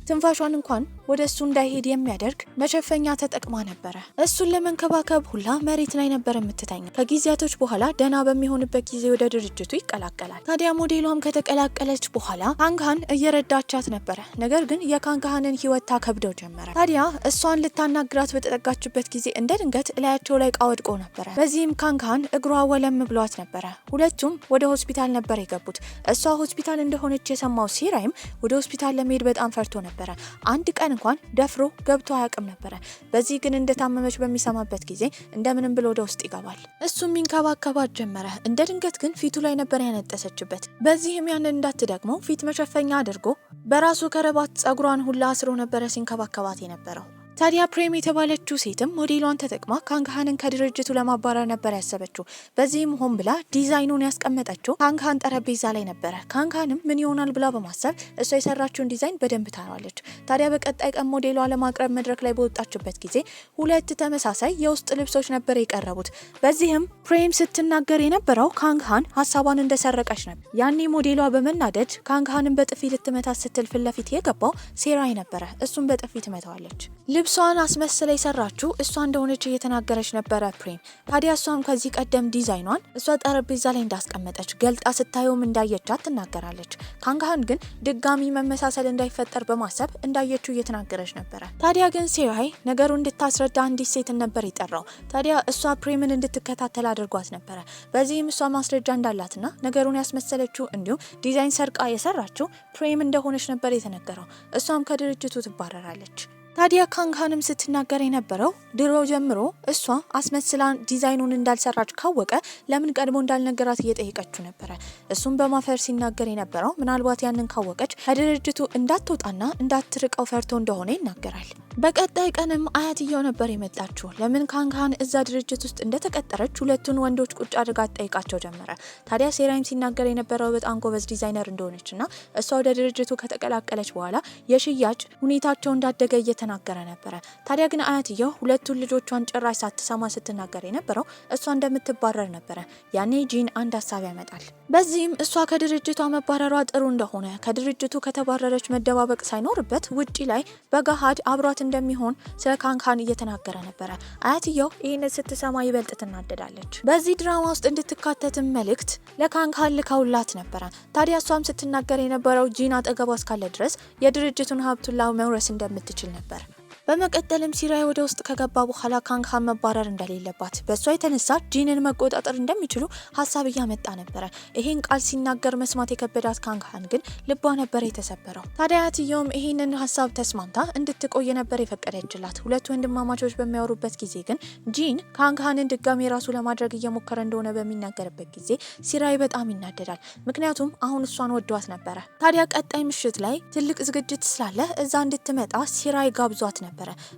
ትንፋሿን እንኳን ወደ እሱ እንዳይሄድ የሚያደርግ መሸፈኛ ተጠቅማ ነበረ። እሱን ለመንከባከብ ሁላ መሬት ላይ ነበር የምትተኛው። ከጊዜያቶች በኋላ ደህና በሚሆንበት ጊዜ ወደ ድርጅቱ ይቀላቀላል። ታዲያ ሞዴሏም ከተቀላቀለች በኋላ ካንግሃን እየረዳቻት ነበረ። ነገር ግን የካንግሃንን ህይወት ታከብደው ጀመረ። ታዲያ እሷን ልታናግራት በተጠጋችበት ጊዜ እንደ ድንገት እላያቸው ላይ እቃ ወድቆ ነበረ። በዚህም ካንግሃን እግሯ ወለም ብሏት ነበረ። ሁለቱም ወደ ሆስፒታል ነበር የገቡት። እሷ ሆስፒታል እንደሆነች የሰማው ሲራይም ወደ ሆስፒታል ለመሄድ በጣም ፈርቶ ነበረ። አንድ ቀን እንኳን ደፍሮ ገብቶ አያውቅም ነበረ። በዚህ ግን እንደታመመች በሚሰማበት ጊዜ እንደምንም ብሎ ወደ ውስጥ ይገባል። እሱም ይንከባከባት ጀመረ። እንደ ድንገት ግን ፊቱ ላይ ነበር ያነጠሰችበት። በዚህም ያንን እንዳትደግመው ፊት መሸፈኛ አድርጎ በራሱ ከረባት ጸጉሯን ሁላ አስሮ ነበረ ሲንከባከባት የነበረው። ታዲያ ፕሬም የተባለችው ሴትም ሞዴሏን ተጠቅማ ካንግሃንን ከድርጅቱ ለማባረር ነበር ያሰበችው። በዚህም ሆን ብላ ዲዛይኑን ያስቀመጠችው ካንግሃን ጠረጴዛ ላይ ነበረ። ካንግሃንም ምን ይሆናል ብላ በማሰብ እሷ የሰራችውን ዲዛይን በደንብ ታያለች። ታዲያ በቀጣይ ቀን ሞዴሏ ለማቅረብ መድረክ ላይ በወጣችበት ጊዜ ሁለት ተመሳሳይ የውስጥ ልብሶች ነበር የቀረቡት። በዚህም ፕሬም ስትናገር የነበረው ካንግሃን ሀሳቧን እንደሰረቀች ነበር። ያኔ ሞዴሏ በመናደድ ካንግሃንን በጥፊ ልትመታት ስትል ፊት ለፊት የገባው ሴራይ ነበረ። እሱም በጥፊ ትመታዋለች። ልብሷን አስመስላ የሰራችው እሷ እንደሆነች እየተናገረች ነበረ ፕሬም። ታዲያ እሷም ከዚህ ቀደም ዲዛይኗን እሷ ጠረጴዛ ላይ እንዳስቀመጠች ገልጣ ስታየውም እንዳየቻት ትናገራለች። ካንግሃን ግን ድጋሚ መመሳሰል እንዳይፈጠር በማሰብ እንዳየችው እየተናገረች ነበረ። ታዲያ ግን ሴራይ ነገሩ እንድታስረዳ አንዲት ሴትን ነበር የጠራው። ታዲያ እሷ ፕሬምን እንድትከታተል አድርጓት ነበረ። በዚህም እሷ ማስረጃ እንዳላትና ነገሩን ያስመሰለችው እንዲሁም ዲዛይን ሰርቃ የሰራችው ፕሬም እንደሆነች ነበር የተነገረው። እሷም ከድርጅቱ ትባረራለች። ታዲያ ካንግሃንም ስትናገር የነበረው ድሮ ጀምሮ እሷ አስመስላ ዲዛይኑን እንዳልሰራች ካወቀ ለምን ቀድሞ እንዳልነገራት እየጠየቀችው ነበረ። እሱም በማፈር ሲናገር የነበረው ምናልባት ያንን ካወቀች ከድርጅቱ እንዳትወጣና እንዳትርቀው ፈርቶ እንደሆነ ይናገራል። በቀጣይ ቀንም አያትየው ነበር የመጣችው። ለምን ካንግሃን እዛ ድርጅት ውስጥ እንደተቀጠረች ሁለቱን ወንዶች ቁጭ አድርጋ ጠይቃቸው ጀመረ። ታዲያ ሴራይም ሲናገር የነበረው በጣም ጎበዝ ዲዛይነር እንደሆነችና እሷ ወደ ድርጅቱ ከተቀላቀለች በኋላ የሽያጭ ሁኔታቸው እንዳደገ እየተናገረ ነበረ። ታዲያ ግን አያትየው ሁለቱን ልጆቿን ጭራሽ ሳትሰማ ስትናገር የነበረው እሷ እንደምትባረር ነበረ። ያኔ ጂን አንድ ሀሳብ ያመጣል። በዚህም እሷ ከድርጅቷ መባረሯ ጥሩ እንደሆነ ከድርጅቱ ከተባረረች መደባበቅ ሳይኖርበት ውጪ ላይ በገሃድ አብሯት እንደሚሆን ስለ ካንግሃን እየተናገረ ነበረ። አያትየው ይህን ስትሰማ ይበልጥ ትናደዳለች። በዚህ ድራማ ውስጥ እንድትካተትም መልእክት ለካንግሃን ልካውላት ነበረ። ታዲያ እሷም ስትናገር የነበረው ጂን አጠገቧ እስካለ ድረስ የድርጅቱን ሀብቱን መውረስ እንደምትችል ነበር። በመቀጠልም ሲራይ ወደ ውስጥ ከገባ በኋላ ካንግሃን መባረር እንደሌለባት በእሷ የተነሳ ጂንን መቆጣጠር እንደሚችሉ ሀሳብ እያመጣ ነበረ። ይሄን ቃል ሲናገር መስማት የከበዳት ካንግሃን ግን ልቧ ነበር የተሰበረው። ታዲያ አያትየውም ይሄንን ሀሳብ ተስማምታ እንድትቆይ ነበር የፈቀደችላት። ሁለት ወንድማማቾች በሚያወሩበት ጊዜ ግን ጂን ካንግሃንን ድጋሚ ራሱ ለማድረግ እየሞከረ እንደሆነ በሚናገርበት ጊዜ ሲራይ በጣም ይናደዳል። ምክንያቱም አሁን እሷን ወዷት ነበረ። ታዲያ ቀጣይ ምሽት ላይ ትልቅ ዝግጅት ስላለ እዛ እንድትመጣ ሲራይ ጋብዟት ነበር።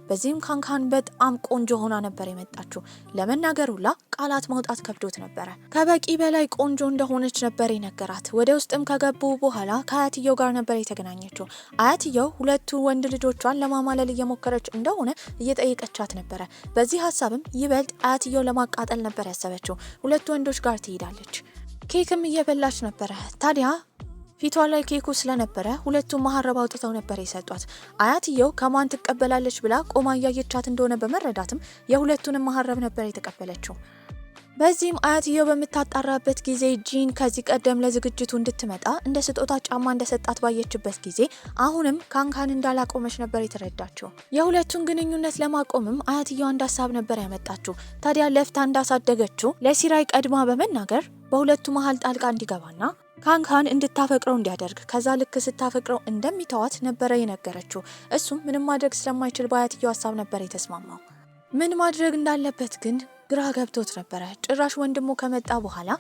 በዚህም ካንግሃን በጣም ቆንጆ ሆና ነበር የመጣችው። ለመናገር ሁላ ቃላት ማውጣት ከብዶት ነበረ። ከበቂ በላይ ቆንጆ እንደሆነች ነበር የነገራት። ወደ ውስጥም ከገቡ በኋላ ከአያትየው ጋር ነበር የተገናኘችው። አያትየው ሁለቱ ወንድ ልጆቿን ለማማለል እየሞከረች እንደሆነ እየጠየቀቻት ነበረ። በዚህ ሀሳብም ይበልጥ አያትየው ለማቃጠል ነበር ያሰበችው። ሁለቱ ወንዶች ጋር ትሄዳለች። ኬክም እየበላች ነበረ። ታዲያ ፊቷ ላይ ኬኩ ስለነበረ ሁለቱም መሀረብ አውጥተው ነበር የሰጧት። አያትየው ከማን ትቀበላለች ብላ ቆማ እያየቻት እንደሆነ በመረዳትም የሁለቱንም መሀረብ ነበር የተቀበለችው። በዚህም አያትየው በምታጣራበት ጊዜ ጂን ከዚህ ቀደም ለዝግጅቱ እንድትመጣ እንደ ስጦታ ጫማ እንደሰጣት ባየችበት ጊዜ አሁንም ካንግሃን እንዳላቆመች ነበር የተረዳችው። የሁለቱን ግንኙነት ለማቆምም አያትየው አንድ ሀሳብ ነበር ያመጣችው። ታዲያ ለፍታ እንዳሳደገችው ለሲራይ ቀድማ በመናገር በሁለቱ መሀል ጣልቃ እንዲገባና ካንግሃን እንድታፈቅረው እንዲያደርግ ከዛ ልክ ስታፈቅረው እንደሚተዋት ነበረ የነገረችው። እሱም ምንም ማድረግ ስለማይችል በአያትየው ሀሳብ ነበር የተስማማው። ምን ማድረግ እንዳለበት ግን ግራ ገብቶት ነበረ። ጭራሽ ወንድሙ ከመጣ በኋላ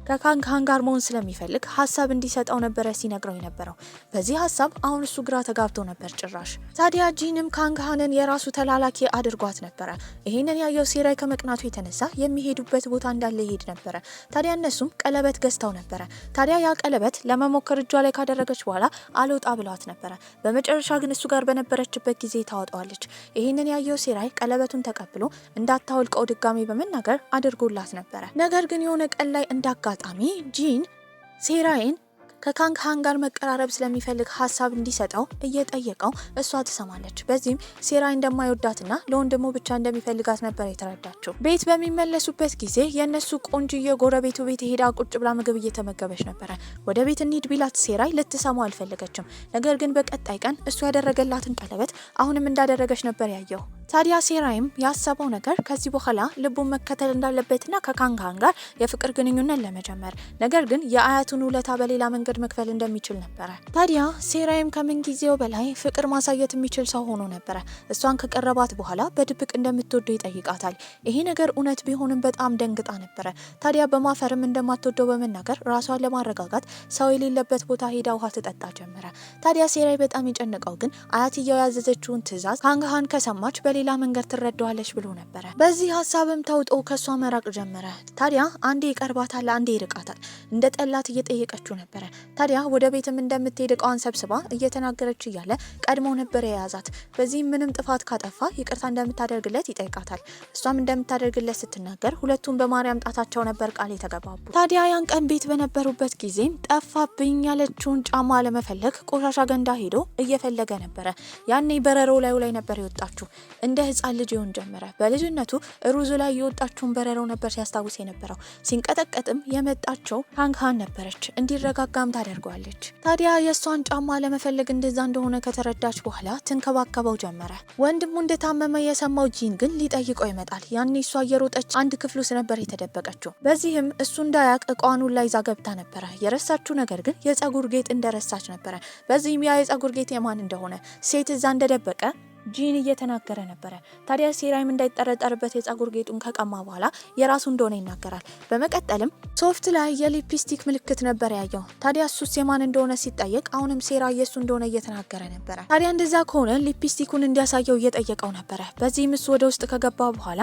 ከካንግሃን ጋር መሆን ስለሚፈልግ ሀሳብ እንዲሰጠው ነበረ ሲነግረው የነበረው። በዚህ ሀሳብ አሁን እሱ ግራ ተጋብቶ ነበር ጭራሽ። ታዲያ ጂንም ካንግሃንን የራሱ ተላላኪ አድርጓት ነበረ። ይሄንን ያየው ሲራይ ከመቅናቱ የተነሳ የሚሄዱበት ቦታ እንዳለ ይሄድ ነበረ። ታዲያ እነሱም ቀለበት ገዝተው ነበረ። ታዲያ ያ ቀለበት ለመሞከር እጇ ላይ ካደረገች በኋላ አልወጣ ብሏት ነበረ። በመጨረሻ ግን እሱ ጋር በነበረችበት ጊዜ ታወጣዋለች። ይሄንን ያየው ሲራይ ቀለበቱን ተቀብሎ እንዳታወልቀው ድጋሚ በመናገር አድርጎላት ነበረ። ነገር ግን የሆነ ቀን ላይ እንዳጋጣሚ ጂን ሴራይን ከካንግሃን ጋር መቀራረብ ስለሚፈልግ ሀሳብ እንዲሰጠው እየጠየቀው እሷ ትሰማለች። በዚህም ሴራይ እንደማይወዳትና ለወንድሙ ብቻ እንደሚፈልጋት ነበር የተረዳችው። ቤት በሚመለሱበት ጊዜ የእነሱ ቆንጆዬ ጎረቤቱ ቤት ሄዳ ቁጭ ብላ ምግብ እየተመገበች ነበረ። ወደ ቤት እንሂድ ቢላት ሴራይ ልትሰማው አልፈለገችም። ነገር ግን በቀጣይ ቀን እሱ ያደረገላትን ቀለበት አሁንም እንዳደረገች ነበር ያየው። ታዲያ ሴራይም ያሰበው ነገር ከዚህ በኋላ ልቡን መከተል እንዳለበትና ከካንግሃን ጋር የፍቅር ግንኙነት ለመጀመር ነገር ግን የአያቱን ውለታ በሌላ መንገድ መክፈል እንደሚችል ነበረ። ታዲያ ሴራይም ከምን ጊዜው በላይ ፍቅር ማሳየት የሚችል ሰው ሆኖ ነበረ። እሷን ከቀረባት በኋላ በድብቅ እንደምትወደው ይጠይቃታል። ይሄ ነገር እውነት ቢሆንም በጣም ደንግጣ ነበረ። ታዲያ በማፈርም እንደማትወደው በመናገር ራሷን ለማረጋጋት ሰው የሌለበት ቦታ ሄዳ ውሃ ትጠጣ ጀመረ። ታዲያ ሴራይ በጣም የጨነቀው ግን አያትየው ያዘዘችውን ትዕዛዝ ካንግሃን ከሰማች ሌላ መንገድ ትረዳዋለች ብሎ ነበረ። በዚህ ሀሳብም ተውጦ ከሷ መራቅ ጀመረ። ታዲያ አንዴ ይቀርባታል፣ አንዴ ይርቃታል። እንደ ጠላት እየጠየቀችው ነበረ። ታዲያ ወደ ቤትም እንደምትሄድ እቃዋን ሰብስባ እየተናገረች እያለ ቀድሞ ነበር የያዛት። በዚህም ምንም ጥፋት ካጠፋ ይቅርታ እንደምታደርግለት ይጠይቃታል። እሷም እንደምታደርግለት ስትናገር ሁለቱም በማርያም ጣታቸው ነበር ቃል የተገባቡ። ታዲያ ያን ቀን ቤት በነበሩበት ጊዜም ጠፋብኝ ያለችውን ጫማ ለመፈለግ ቆሻሻ ገንዳ ሄዶ እየፈለገ ነበረ። ያኔ በረሮ ላይ ነበር የወጣችው። እንደ ህፃን ልጅ ይሆን ጀመረ። በልጅነቱ ሩዙ ላይ የወጣችውን በረሮ ነበር ሲያስታውስ የነበረው። ሲንቀጠቀጥም የመጣቸው ካንግሃን ነበረች። እንዲረጋጋም ታደርገዋለች። ታዲያ የእሷን ጫማ ለመፈለግ እንደዛ እንደሆነ ከተረዳች በኋላ ትንከባከበው ጀመረ። ወንድሙ እንደታመመ የሰማው ጂን ግን ሊጠይቀው ይመጣል። ያኔ እሷ እየሮጠች አንድ ክፍል ውስጥ ነበር የተደበቀችው። በዚህም እሱ እንዳያቅ እቃዋኑን ላይ ይዛ ገብታ ነበረ። የረሳችው ነገር ግን የጸጉር ጌጥ እንደረሳች ነበረ። በዚህም ያ የጸጉር ጌጥ የማን እንደሆነ ሴት እዛ እንደደበቀ ጂን እየተናገረ ነበረ። ታዲያ ሴራይም እንዳይጠረጠርበት የጸጉር ጌጡን ከቀማ በኋላ የራሱ እንደሆነ ይናገራል። በመቀጠልም ሶፍት ላይ የሊፕስቲክ ምልክት ነበር ያየው። ታዲያ እሱስ የማን እንደሆነ ሲጠየቅ አሁንም ሴራ የሱ እንደሆነ እየተናገረ ነበረ። ታዲያ እንደዛ ከሆነ ሊፕስቲኩን እንዲያሳየው እየጠየቀው ነበረ። በዚህም እሱ ወደ ውስጥ ከገባ በኋላ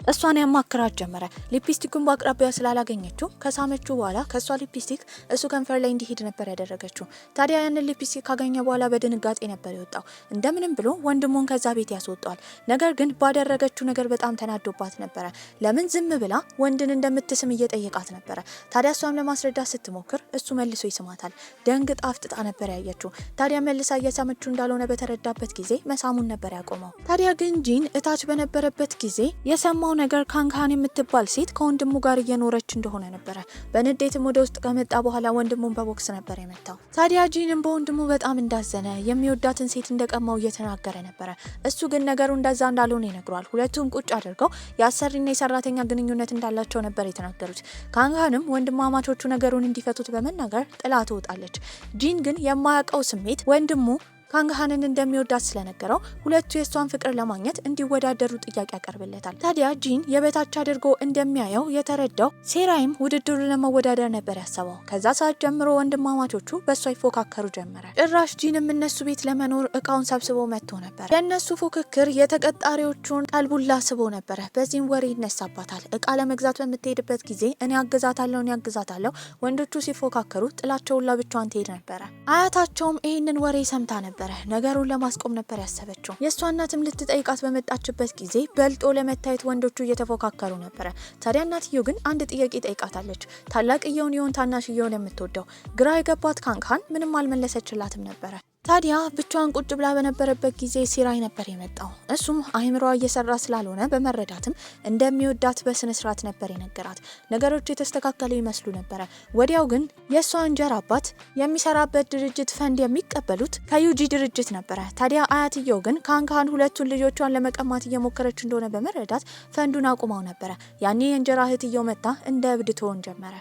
እሷን ያማክራት ጀመረ። ሊፕስቲኩን በአቅራቢያ ስላላገኘችው ከሳመችው በኋላ ከሷ ሊፕስቲክ እሱ ከንፈር ላይ እንዲሄድ ነበር ያደረገችው። ታዲያ ያንን ሊፕስቲክ ካገኘ በኋላ በድንጋጤ ነበር የወጣው። እንደምንም ብሎ ወንድሙን ከዛ ቤት ያስወጣዋል። ነገር ግን ባደረገችው ነገር በጣም ተናዶባት ነበረ። ለምን ዝም ብላ ወንድን እንደምትስም እየጠየቃት ነበረ። ታዲያ እሷም ለማስረዳት ስትሞክር እሱ መልሶ ይስማታል። ደንግጣ አፍጥጣ ነበር ያየችው። ታዲያ መልሳ እየሳመችው እንዳልሆነ በተረዳበት ጊዜ መሳሙን ነበር ያቆመው። ታዲያ ግን ጂን እታች በነበረበት ጊዜ የሰማው ነገር ካንግሃን የምትባል ሴት ከወንድሙ ጋር እየኖረች እንደሆነ ነበረ። በንዴትም ወደ ውስጥ ከመጣ በኋላ ወንድሙን በቦክስ ነበር የመታው። ታዲያ ጂንም በወንድሙ በጣም እንዳዘነ የሚወዳትን ሴት እንደቀማው እየተናገረ ነበረ። እሱ ግን ነገሩ እንደዛ እንዳልሆነ ይነግረዋል። ሁለቱም ቁጭ አድርገው የአሰሪና የሰራተኛ ግንኙነት እንዳላቸው ነበር የተናገሩት። ካንግሃንም ወንድማማቾቹ ነገሩን እንዲፈቱት በመናገር ጥላ ትወጣለች። ጂን ግን የማያውቀው ስሜት ወንድሙ ካንግሃንን እንደሚወዳት ስለነገረው ሁለቱ የሷን ፍቅር ለማግኘት እንዲወዳደሩ ጥያቄ ያቀርብለታል። ታዲያ ጂን የበታች አድርጎ እንደሚያየው የተረዳው ሴራይም ውድድሩን ለመወዳደር ነበር ያሰበው። ከዛ ሰዓት ጀምሮ ወንድማማቾቹ በሷ ይፎካከሩ ጀመረ። ጭራሽ ጂንም እነሱ ቤት ለመኖር እቃውን ሰብስቦ መጥቶ ነበር። የእነሱ ፉክክር የተቀጣሪዎቹን ቀልቡላ ስቦ ነበረ። በዚህም ወሬ ይነሳባታል። እቃ ለመግዛት በምትሄድበት ጊዜ እኔ አግዛታለሁ ወንዶቹ ሲፎካከሩ ጥላቸውን ለብቻዋን ትሄድ ነበረ። አያታቸውም ይህንን ወሬ ሰምታ ነበር። ነገሩን ለማስቆም ነበር ያሰበችው። የእሷ እናትም ልትጠይቃት በመጣችበት ጊዜ በልጦ ለመታየት ወንዶቹ እየተፎካከሩ ነበረ። ታዲያ እናትየው ግን አንድ ጥያቄ ጠይቃታለች። ታላቅየውን ይሆን ታናሽየውን የምትወደው? ግራ የገባት ካንግሃን ምንም አልመለሰችላትም ነበረ። ታዲያ ብቻዋን ቁጭ ብላ በነበረበት ጊዜ ሴራይ ነበር የመጣው። እሱም አይምሮዋ እየሰራ ስላልሆነ በመረዳትም እንደሚወዳት በስነ ስርዓት ነበር የነገራት። ነገሮች የተስተካከሉ ይመስሉ ነበረ። ወዲያው ግን የእሷ እንጀራ አባት የሚሰራበት ድርጅት ፈንድ የሚቀበሉት ከዩጂ ድርጅት ነበረ። ታዲያ አያትየው ግን ካንግሃን ሁለቱን ልጆቿን ለመቀማት እየሞከረች እንደሆነ በመረዳት ፈንዱን አቁመው ነበረ። ያኔ የእንጀራ እህትየው መጣ እንደ እብድ ትሆን ጀመረ።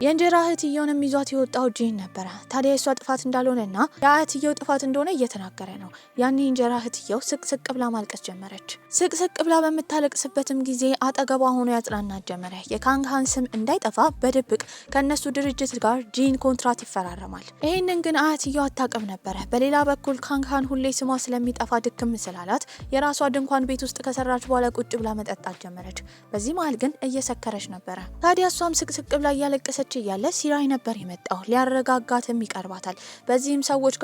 የእንጀራ እህትየውንም ይዟት የወጣው ጂን ነበረ። ታዲያ የሷ ጥፋት እንዳልሆነና የአያትየው ጥፋት እንደሆነ እየተናገረ ነው። ያኔ የእንጀራ እህትየው ስቅስቅ ብላ ማልቀስ ጀመረች። ስቅስቅ ብላ በምታለቅስበትም ጊዜ አጠገቧ ሆኖ ያጽናናት ጀመረ። የካንግሃን ስም እንዳይጠፋ በድብቅ ከነሱ ድርጅት ጋር ጂን ኮንትራት ይፈራረማል። ይህንን ግን አያትየው አታውቅም ነበረ። በሌላ በኩል ካንግሃን ሁሌ ስሟ ስለሚጠፋ ድክም ስላላት የራሷ ድንኳን ቤት ውስጥ ከሰራች በኋላ ቁጭ ብላ መጠጣት ጀመረች። በዚህ መሀል ግን እየሰከረች ነበረ። ታዲያ እሷም ስቅስቅ ብላ እያለቀሰች እያለቀሰች እያለ ሲራይ ነበር የመጣው። ሊያረጋጋትም ይቀርባታል። በዚህም ሰዎች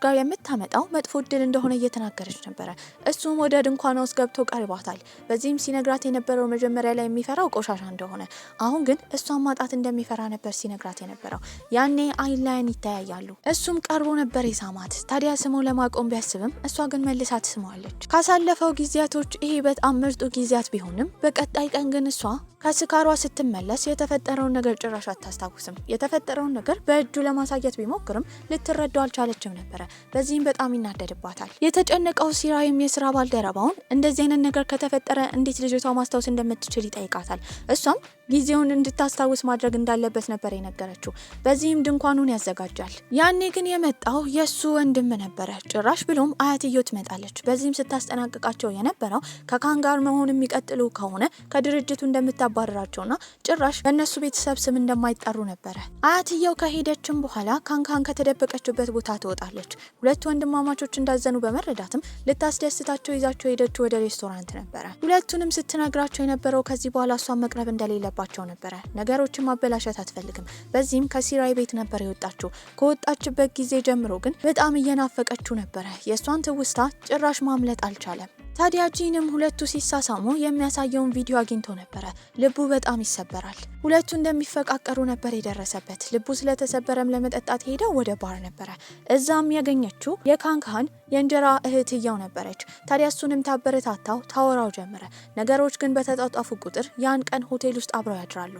ጋር የምታመጣው መጥፎ እድል እንደሆነ እየተናገረች ነበረ። እሱም ወደ ድንኳኗ ውስጥ ገብቶ ቀርቧታል። በዚህም ሲነግራት የነበረው መጀመሪያ ላይ የሚፈራው ቆሻሻ እንደሆነ፣ አሁን ግን እሷን ማጣት እንደሚፈራ ነበር ሲነግራት የነበረው። ያኔ አይን ላይን ይተያያሉ። እሱም ቀርቦ ነበር የሳማት። ታዲያ ስሞ ለማቆም ቢያስብም እሷ ግን መልሳ ትስመዋለች። ካሳለፈው ጊዜያቶች ይሄ በጣም ምርጡ ጊዜያት ቢሆንም በቀጣይ ቀን ግን እሷ ከስካሯ ስትመለስ የተፈጠረውን ነገር ጭራሽ አታስታውስም። የተፈጠረውን ነገር በእጁ ለማሳየት ቢሞክርም ልትረዳው አልቻለችም ነበረ። በዚህም በጣም ይናደድባታል። የተጨነቀው ሲራይም የስራ ባልደረባውን እንደዚህ አይነት ነገር ከተፈጠረ እንዴት ልጅቷ ማስታወስ እንደምትችል ይጠይቃታል። እሷም ጊዜውን እንድታስታውስ ማድረግ እንዳለበት ነበር የነገረችው። በዚህም ድንኳኑን ያዘጋጃል። ያኔ ግን የመጣው የሱ ወንድም ነበረ። ጭራሽ ብሎም አያትየው ትመጣለች። በዚህም ስታስጠናቅቃቸው የነበረው ከካን ጋር መሆን የሚቀጥሉ ከሆነ ከድርጅቱ እንደምታባረራቸውና ጭራሽ በእነሱ ቤተሰብ ስም እንደማይጠሩ ነበረ። አያትየው ከሄደችም በኋላ ካን ከተደበቀችበት ቦታ ትወጣለች። ሁለቱ ወንድማማቾች እንዳዘኑ በመረዳትም ልታስደስታቸው ይዛቸው ሄደችው ወደ ሬስቶራንት ነበረ። ሁለቱንም ስትነግራቸው የነበረው ከዚህ በኋላ እሷን መቅረብ እንደሌለባቸው ነበረ። ነገሮችን ማበላሸት አትፈልግም። በዚህም ከሲራይ ቤት ነበር የወጣችው። ከወጣችበት ጊዜ ጀምሮ ግን በጣም እየናፈቀችው ነበረ። የእሷን ትውስታ ጭራሽ ማምለጥ አልቻለም። ታዲያ ጂንም ሁለቱ ሲሳሳሙ የሚያሳየውን ቪዲዮ አግኝቶ ነበረ። ልቡ በጣም ይሰበራል። ሁለቱ እንደሚፈቃቀሩ ነበር የደረሰበት። ልቡ ስለተሰበረም ለመጠጣት ሄደው ወደ ባር ነበረ። እዛም ያገኘችው የካን የእንጀራ እህትየው ነበረች። ታዲያ እሱንም ታበረታታው፣ ታወራው ጀመረ። ነገሮች ግን በተጣጣፉ ቁጥር ያን ቀን ሆቴል ውስጥ አብረው ያድራሉ።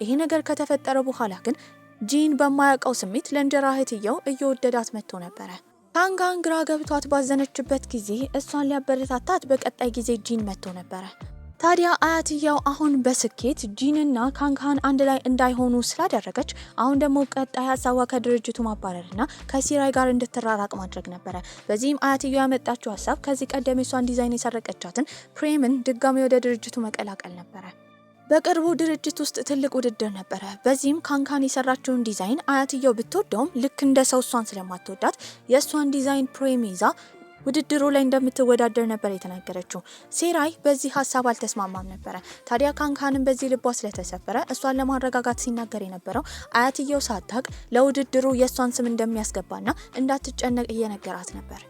ይሄ ነገር ከተፈጠረ በኋላ ግን ጂን በማያውቀው ስሜት ለእንጀራ እህትየው እየወደዳት መጥቶ ነበረ። ካን ግራ ገብቷት ባዘነችበት ጊዜ እሷን ሊያበረታታት በቀጣይ ጊዜ ጂን መጥቶ ነበረ። ታዲያ አያትየው አሁን በስኬት ጂንና ካን አንድ ላይ እንዳይሆኑ ስላደረገች አሁን ደግሞ ቀጣይ ሀሳቧ ከድርጅቱ ማባረርና ከሲራይ ጋር እንድትራራቅ ማድረግ ነበረ። በዚህም አያትየው ያመጣችው ሀሳብ ከዚህ ቀደም የሷን ዲዛይን የሰረቀቻትን ፕሬምን ድጋሚ ወደ ድርጅቱ መቀላቀል ነበረ። በቅርቡ ድርጅት ውስጥ ትልቅ ውድድር ነበረ። በዚህም ካን የሰራችውን ዲዛይን አያትየው ብትወደውም ልክ እንደ ሰው እሷን ስለማትወዳት የእሷን ዲዛይን ፕሬም ይዛ ውድድሩ ላይ እንደምትወዳደር ነበር የተናገረችው። ሲራይ በዚህ ሀሳብ አልተስማማም ነበረ። ታዲያ ካንም በዚህ ልቧ ስለተሰበረ እሷን ለማረጋጋት ሲናገር የነበረው አያትየው ሳታቅ ለውድድሩ የእሷን ስም እንደሚያስገባና እንዳትጨነቅ እየነገራት ነበር።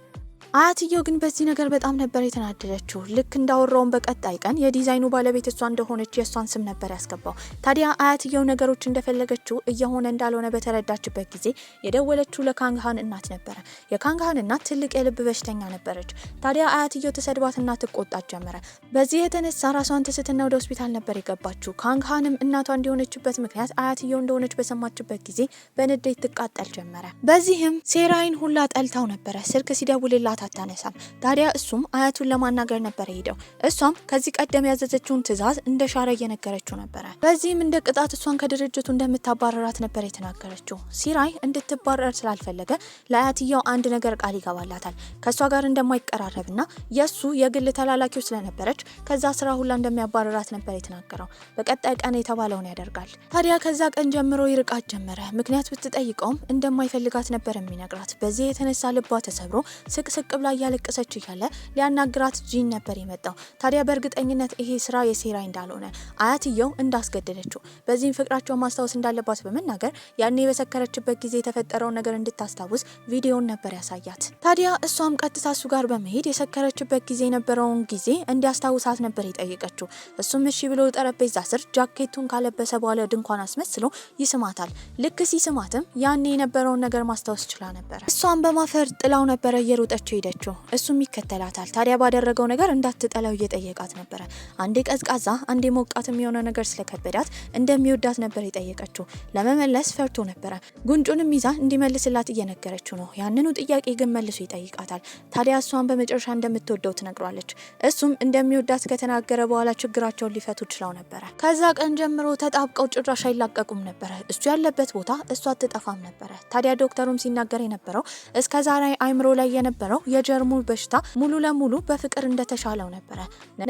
አያትየው ግን በዚህ ነገር በጣም ነበር የተናደደችው። ልክ እንዳወራውን በቀጣይ ቀን የዲዛይኑ ባለቤት እሷ እንደሆነች የእሷን ስም ነበር ያስገባው። ታዲያ አያትየው ነገሮች እንደፈለገችው እየሆነ እንዳልሆነ በተረዳችበት ጊዜ የደወለችው ለካን እናት ነበረ። የካን እናት ትልቅ የልብ በሽተኛ ነበረች። ታዲያ አያትየው ተሰድባትና ትቆጣት ጀመረ። በዚህ የተነሳ ራሷን ትስትና ወደ ሆስፒታል ነበር የገባችው። ካንም እናቷ እንዲሆነችበት ምክንያት አያትየው እንደሆነች በሰማችበት ጊዜ በንዴት ትቃጠል ጀመረ። በዚህም ሲራይን ሁላ ጠልታው ነበረ። ስልክ ሲደውልላት አታነሳም። ታዲያ እሱም አያቱን ለማናገር ነበር ሄደው። እሷም ከዚህ ቀደም ያዘዘችውን ትዕዛዝ እንደ ሻረ እየነገረችው ነበረ። በዚህም እንደ ቅጣት እሷን ከድርጅቱ እንደምታባረራት ነበር የተናገረችው። ሲራይ እንድትባረር ስላልፈለገ ለአያትየው አንድ ነገር ቃል ይገባላታል። ከእሷ ጋር እንደማይቀራረብና የእሱ የግል ተላላኪው ስለነበረች ከዛ ስራ ሁላ እንደሚያባረራት ነበር የተናገረው። በቀጣይ ቀን የተባለውን ያደርጋል። ታዲያ ከዛ ቀን ጀምሮ ይርቃት ጀመረ። ምክንያት ብትጠይቀውም እንደማይፈልጋት ነበር የሚነግራት። በዚህ የተነሳ ልቧ ተሰብሮ ስቅስቅ ብላ እያለቀሰች እያለ ሊያናግራት ጂን ነበር የመጣው። ታዲያ በእርግጠኝነት ይሄ ስራ የሲራይ እንዳልሆነ አያትየው እንዳስገደደችው፣ በዚህም ፍቅራቸውን ማስታወስ እንዳለባት በመናገር ያኔ በሰከረችበት ጊዜ የተፈጠረውን ነገር እንድታስታውስ ቪዲዮን ነበር ያሳያት። ታዲያ እሷም ቀጥታ እሱ ጋር በመሄድ የሰከረችበት ጊዜ የነበረውን ጊዜ እንዲያስታውሳት ነበር የጠየቀችው። እሱም እሺ ብሎ ጠረጴዛ ስር ጃኬቱን ካለበሰ በኋላ ድንኳን አስመስሎ ይስማታል። ልክ ሲስማትም ያኔ የነበረውን ነገር ማስታወስ ችላ ነበር። እሷም በማፈር ጥላው ነበረ እየሮጠች ሄደችው። እሱም ይከተላታል። ታዲያ ባደረገው ነገር እንዳትጠላው እየጠየቃት ነበረ። አንዴ ቀዝቃዛ አንዴ ሞቃትም የሆነ ነገር ስለከበዳት እንደሚወዳት ነበር የጠየቀችው። ለመመለስ ፈርቶ ነበረ። ጉንጩንም ይዛ እንዲመልስላት እየነገረችው ነው። ያንኑ ጥያቄ ግን መልሶ ይጠይቃታል። ታዲያ እሷን በመጨረሻ እንደምትወደው ትነግሯለች። እሱም እንደሚወዳት ከተናገረ በኋላ ችግራቸውን ሊፈቱ ችለው ነበረ። ከዛ ቀን ጀምሮ ተጣብቀው ጭራሽ አይላቀቁም ነበረ። እሱ ያለበት ቦታ እሷ አትጠፋም ነበረ። ታዲያ ዶክተሩም ሲናገር የነበረው እስከዛሬ አይምሮ ላይ የነበረው የጀርሙ በሽታ ሙሉ ለሙሉ በፍቅር እንደተሻለው ነበረ።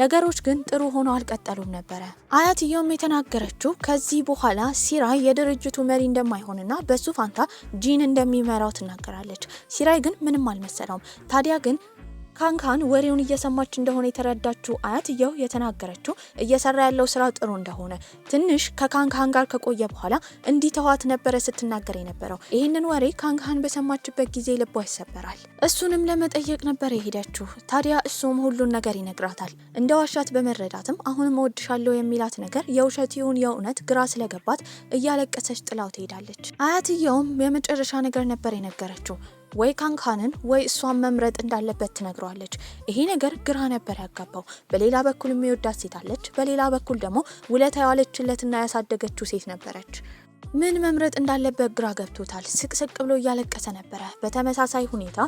ነገሮች ግን ጥሩ ሆኖ አልቀጠሉም ነበረ። አያትየውም የተናገረችው ከዚህ በኋላ ሲራይ የድርጅቱ መሪ እንደማይሆንና በሱ ፋንታ ጂን እንደሚመራው ትናገራለች። ሲራይ ግን ምንም አልመሰለውም። ታዲያ ግን ካንካን ወሬውን እየሰማች እንደሆነ የተረዳችው አያትየው የተናገረችው እየሰራ ያለው ስራ ጥሩ እንደሆነ ትንሽ ከካንካን ጋር ከቆየ በኋላ እንዲተዋት ነበረ ስትናገር የነበረው። ይህንን ወሬ ካንካን በሰማችበት ጊዜ ልቧ ይሰበራል። እሱንም ለመጠየቅ ነበር የሄደችው። ታዲያ እሱም ሁሉን ነገር ይነግራታል። እንደ ዋሻት በመረዳትም አሁንም እወድሻለሁ የሚላት ነገር የውሸት ይሁን የእውነት ግራ ስለገባት እያለቀሰች ጥላው ትሄዳለች። አያትየውም የመጨረሻ ነገር ነበር የነገረችው። ወይ ካንካንን ወይ እሷን መምረጥ እንዳለበት ትነግረዋለች። ይሄ ነገር ግራ ነበር ያጋባው። በሌላ በኩል የሚወዳት ሴት አለች፣ በሌላ በኩል ደግሞ ውለታ ያዋለችለትና ያሳደገችው ሴት ነበረች። ምን መምረጥ እንዳለበት ግራ ገብቶታል። ስቅስቅ ብሎ እያለቀሰ ነበረ። በተመሳሳይ ሁኔታ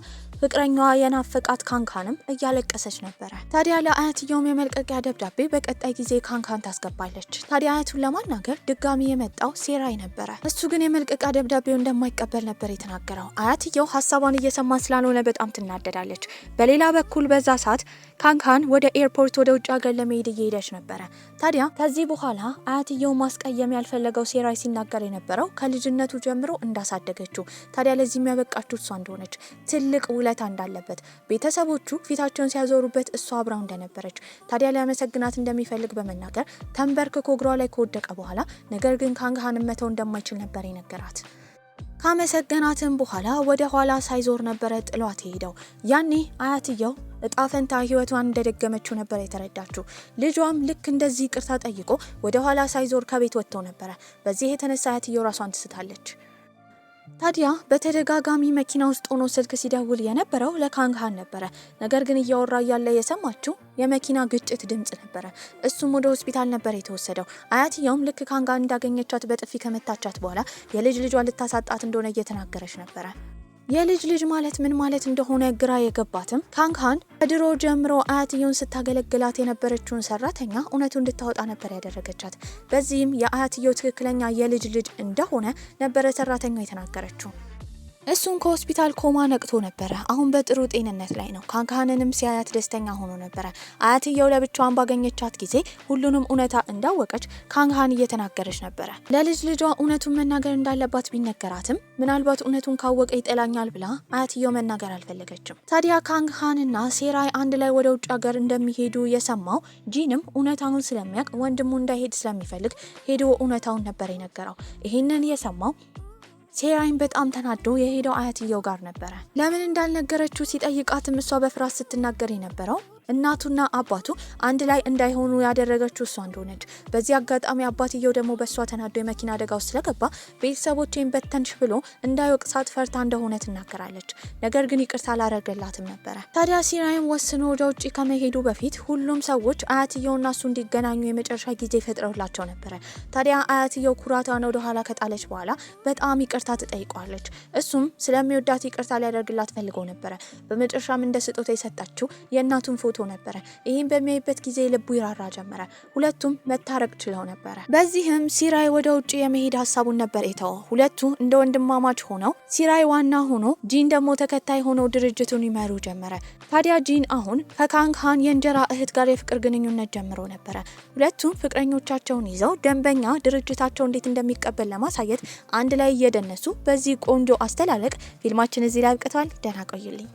ፍቅረኛዋ የናፈቃት ካንካንም እያለቀሰች ነበረ። ታዲያ ለአያትየውም የመልቀቂያ ደብዳቤ በቀጣይ ጊዜ ካንካን ታስገባለች። ታዲያ አያቱን ለማናገር ድጋሚ የመጣው ሴራይ ነበረ። እሱ ግን የመልቀቂያ ደብዳቤው እንደማይቀበል ነበር የተናገረው። አያትየው ሀሳቧን እየሰማ ስላልሆነ በጣም ትናደዳለች። በሌላ በኩል በዛ ሰዓት ካንካን ወደ ኤርፖርት ወደ ውጭ ሀገር ለመሄድ እየሄደች ነበረ። ታዲያ ከዚህ በኋላ አያትየው ማስቀየም ያልፈለገው ሴራይ ሲናገር የነበረው ከልጅነቱ ጀምሮ እንዳሳደገችው፣ ታዲያ ለዚህ የሚያበቃችው እሷ እንደሆነች፣ ትልቅ ውለታ እንዳለበት፣ ቤተሰቦቹ ፊታቸውን ሲያዞሩበት እሷ አብራው እንደነበረች፣ ታዲያ ሊያመሰግናት እንደሚፈልግ በመናገር ተንበርክኮ እግሯ ላይ ከወደቀ በኋላ ነገር ግን ካንካንን መተው እንደማይችል ነበር የነገራት። ካመሰገናትም በኋላ ወደ ኋላ ሳይዞር ነበረ ጥሏት ሄደው። ያኔ አያትየው እጣፈንታ ህይወቷን እንደደገመችው ነበር የተረዳችው። ልጇም ልክ እንደዚህ ይቅርታ ጠይቆ ወደ ኋላ ሳይዞር ከቤት ወጥቶ ነበረ። በዚህ የተነሳ አያትየው ራሷን ትስታለች። ታዲያ በተደጋጋሚ መኪና ውስጥ ሆኖ ስልክ ሲደውል የነበረው ለካንካን ነበረ። ነገር ግን እያወራ ያለ የሰማችው የመኪና ግጭት ድምጽ ነበረ። እሱም ወደ ሆስፒታል ነበር የተወሰደው። አያትየውም ልክ ካንካን እንዳገኘቻት በጥፊ ከመታቻት በኋላ የልጅ ልጇ ልታሳጣት እንደሆነ እየተናገረች ነበረ። የልጅ ልጅ ማለት ምን ማለት እንደሆነ ግራ የገባትም ካንካን ከድሮ ጀምሮ አያትየውን ስታገለግላት የነበረችውን ሰራተኛ እውነቱ እንድታወጣ ነበር ያደረገቻት። በዚህም የአያትየው ትክክለኛ የልጅ ልጅ እንደሆነ ነበረ ሰራተኛው የተናገረችው። እሱም ከሆስፒታል ኮማ ነቅቶ ነበረ። አሁን በጥሩ ጤንነት ላይ ነው። ካንካንንም ሲያያት ደስተኛ ሆኖ ነበረ። አያትየው ለብቻዋን ባገኘቻት ጊዜ ሁሉንም እውነታ እንዳወቀች ካንካን እየተናገረች ነበረ። ለልጅ ልጇ እውነቱን መናገር እንዳለባት ቢነገራትም ምናልባት እውነቱን ካወቀ ይጠላኛል ብላ አያትየው መናገር አልፈለገችም። ታዲያ ካንካንና ሴራይ አንድ ላይ ወደ ውጭ ሀገር እንደሚሄዱ የሰማው ጂንም እውነታውን ስለሚያውቅ ወንድሙ እንዳይሄድ ስለሚፈልግ ሄዶ እውነታውን ነበር የነገረው። ይህንን የሰማው ሴራይን በጣም ተናዶ የሄደው አያትየው ጋር ነበረ። ለምን እንዳልነገረችው ሲጠይቃትም እሷ በፍርሃት ስትናገር የነበረው እናቱና አባቱ አንድ ላይ እንዳይሆኑ ያደረገችው እሷ እንደሆነች፣ በዚህ አጋጣሚ አባትየው ደግሞ በእሷ ተናዶ የመኪና አደጋ ውስጥ ስለገባ ቤተሰቦቼን በተንሽ ብሎ እንዳይወቅሳት ፈርታ እንደሆነ ትናገራለች። ነገር ግን ይቅርታ አላደረገላትም ነበረ። ታዲያ ሴራይም ወስኖ ወደ ውጭ ከመሄዱ በፊት ሁሉም ሰዎች አያትየውና እሱ እንዲገናኙ የመጨረሻ ጊዜ ፈጥረውላቸው ነበረ። ታዲያ አያትየው ኩራቷን ወደ ኋላ ከጣለች በኋላ በጣም ይቅርታ ትጠይቋለች። እሱም ስለሚወዳት ይቅርታ ሊያደርግላት ፈልጎ ነበረ። በመጨረሻም እንደ ስጦታ የሰጣችው የእናቱን ፎቶ ነበረ። ይህም በሚያይበት ጊዜ ልቡ ይራራ ጀመረ። ሁለቱም መታረቅ ችለው ነበረ። በዚህም ሴራይ ወደ ውጭ የመሄድ ሀሳቡን ነበር የተወው። ሁለቱ እንደ ወንድማማች ሆነው ሴራይ ዋና ሆኖ ጂን ደግሞ ተከታይ ሆኖ ድርጅቱን ይመሩ ጀመረ። ታዲያ ጂን አሁን ከካንካን የእንጀራ እህት ጋር የፍቅር ግንኙነት ጀምሮ ነበረ። ሁለቱም ፍቅረኞቻቸውን ይዘው ደንበኛ ድርጅታቸው እንዴት እንደሚቀበል ለማሳየት አንድ ላይ እየደነሱ በዚህ ቆንጆ አስተላለቅ ፊልማችን እዚህ ላይ አብቅቷል። ደህና ቆዩልኝ።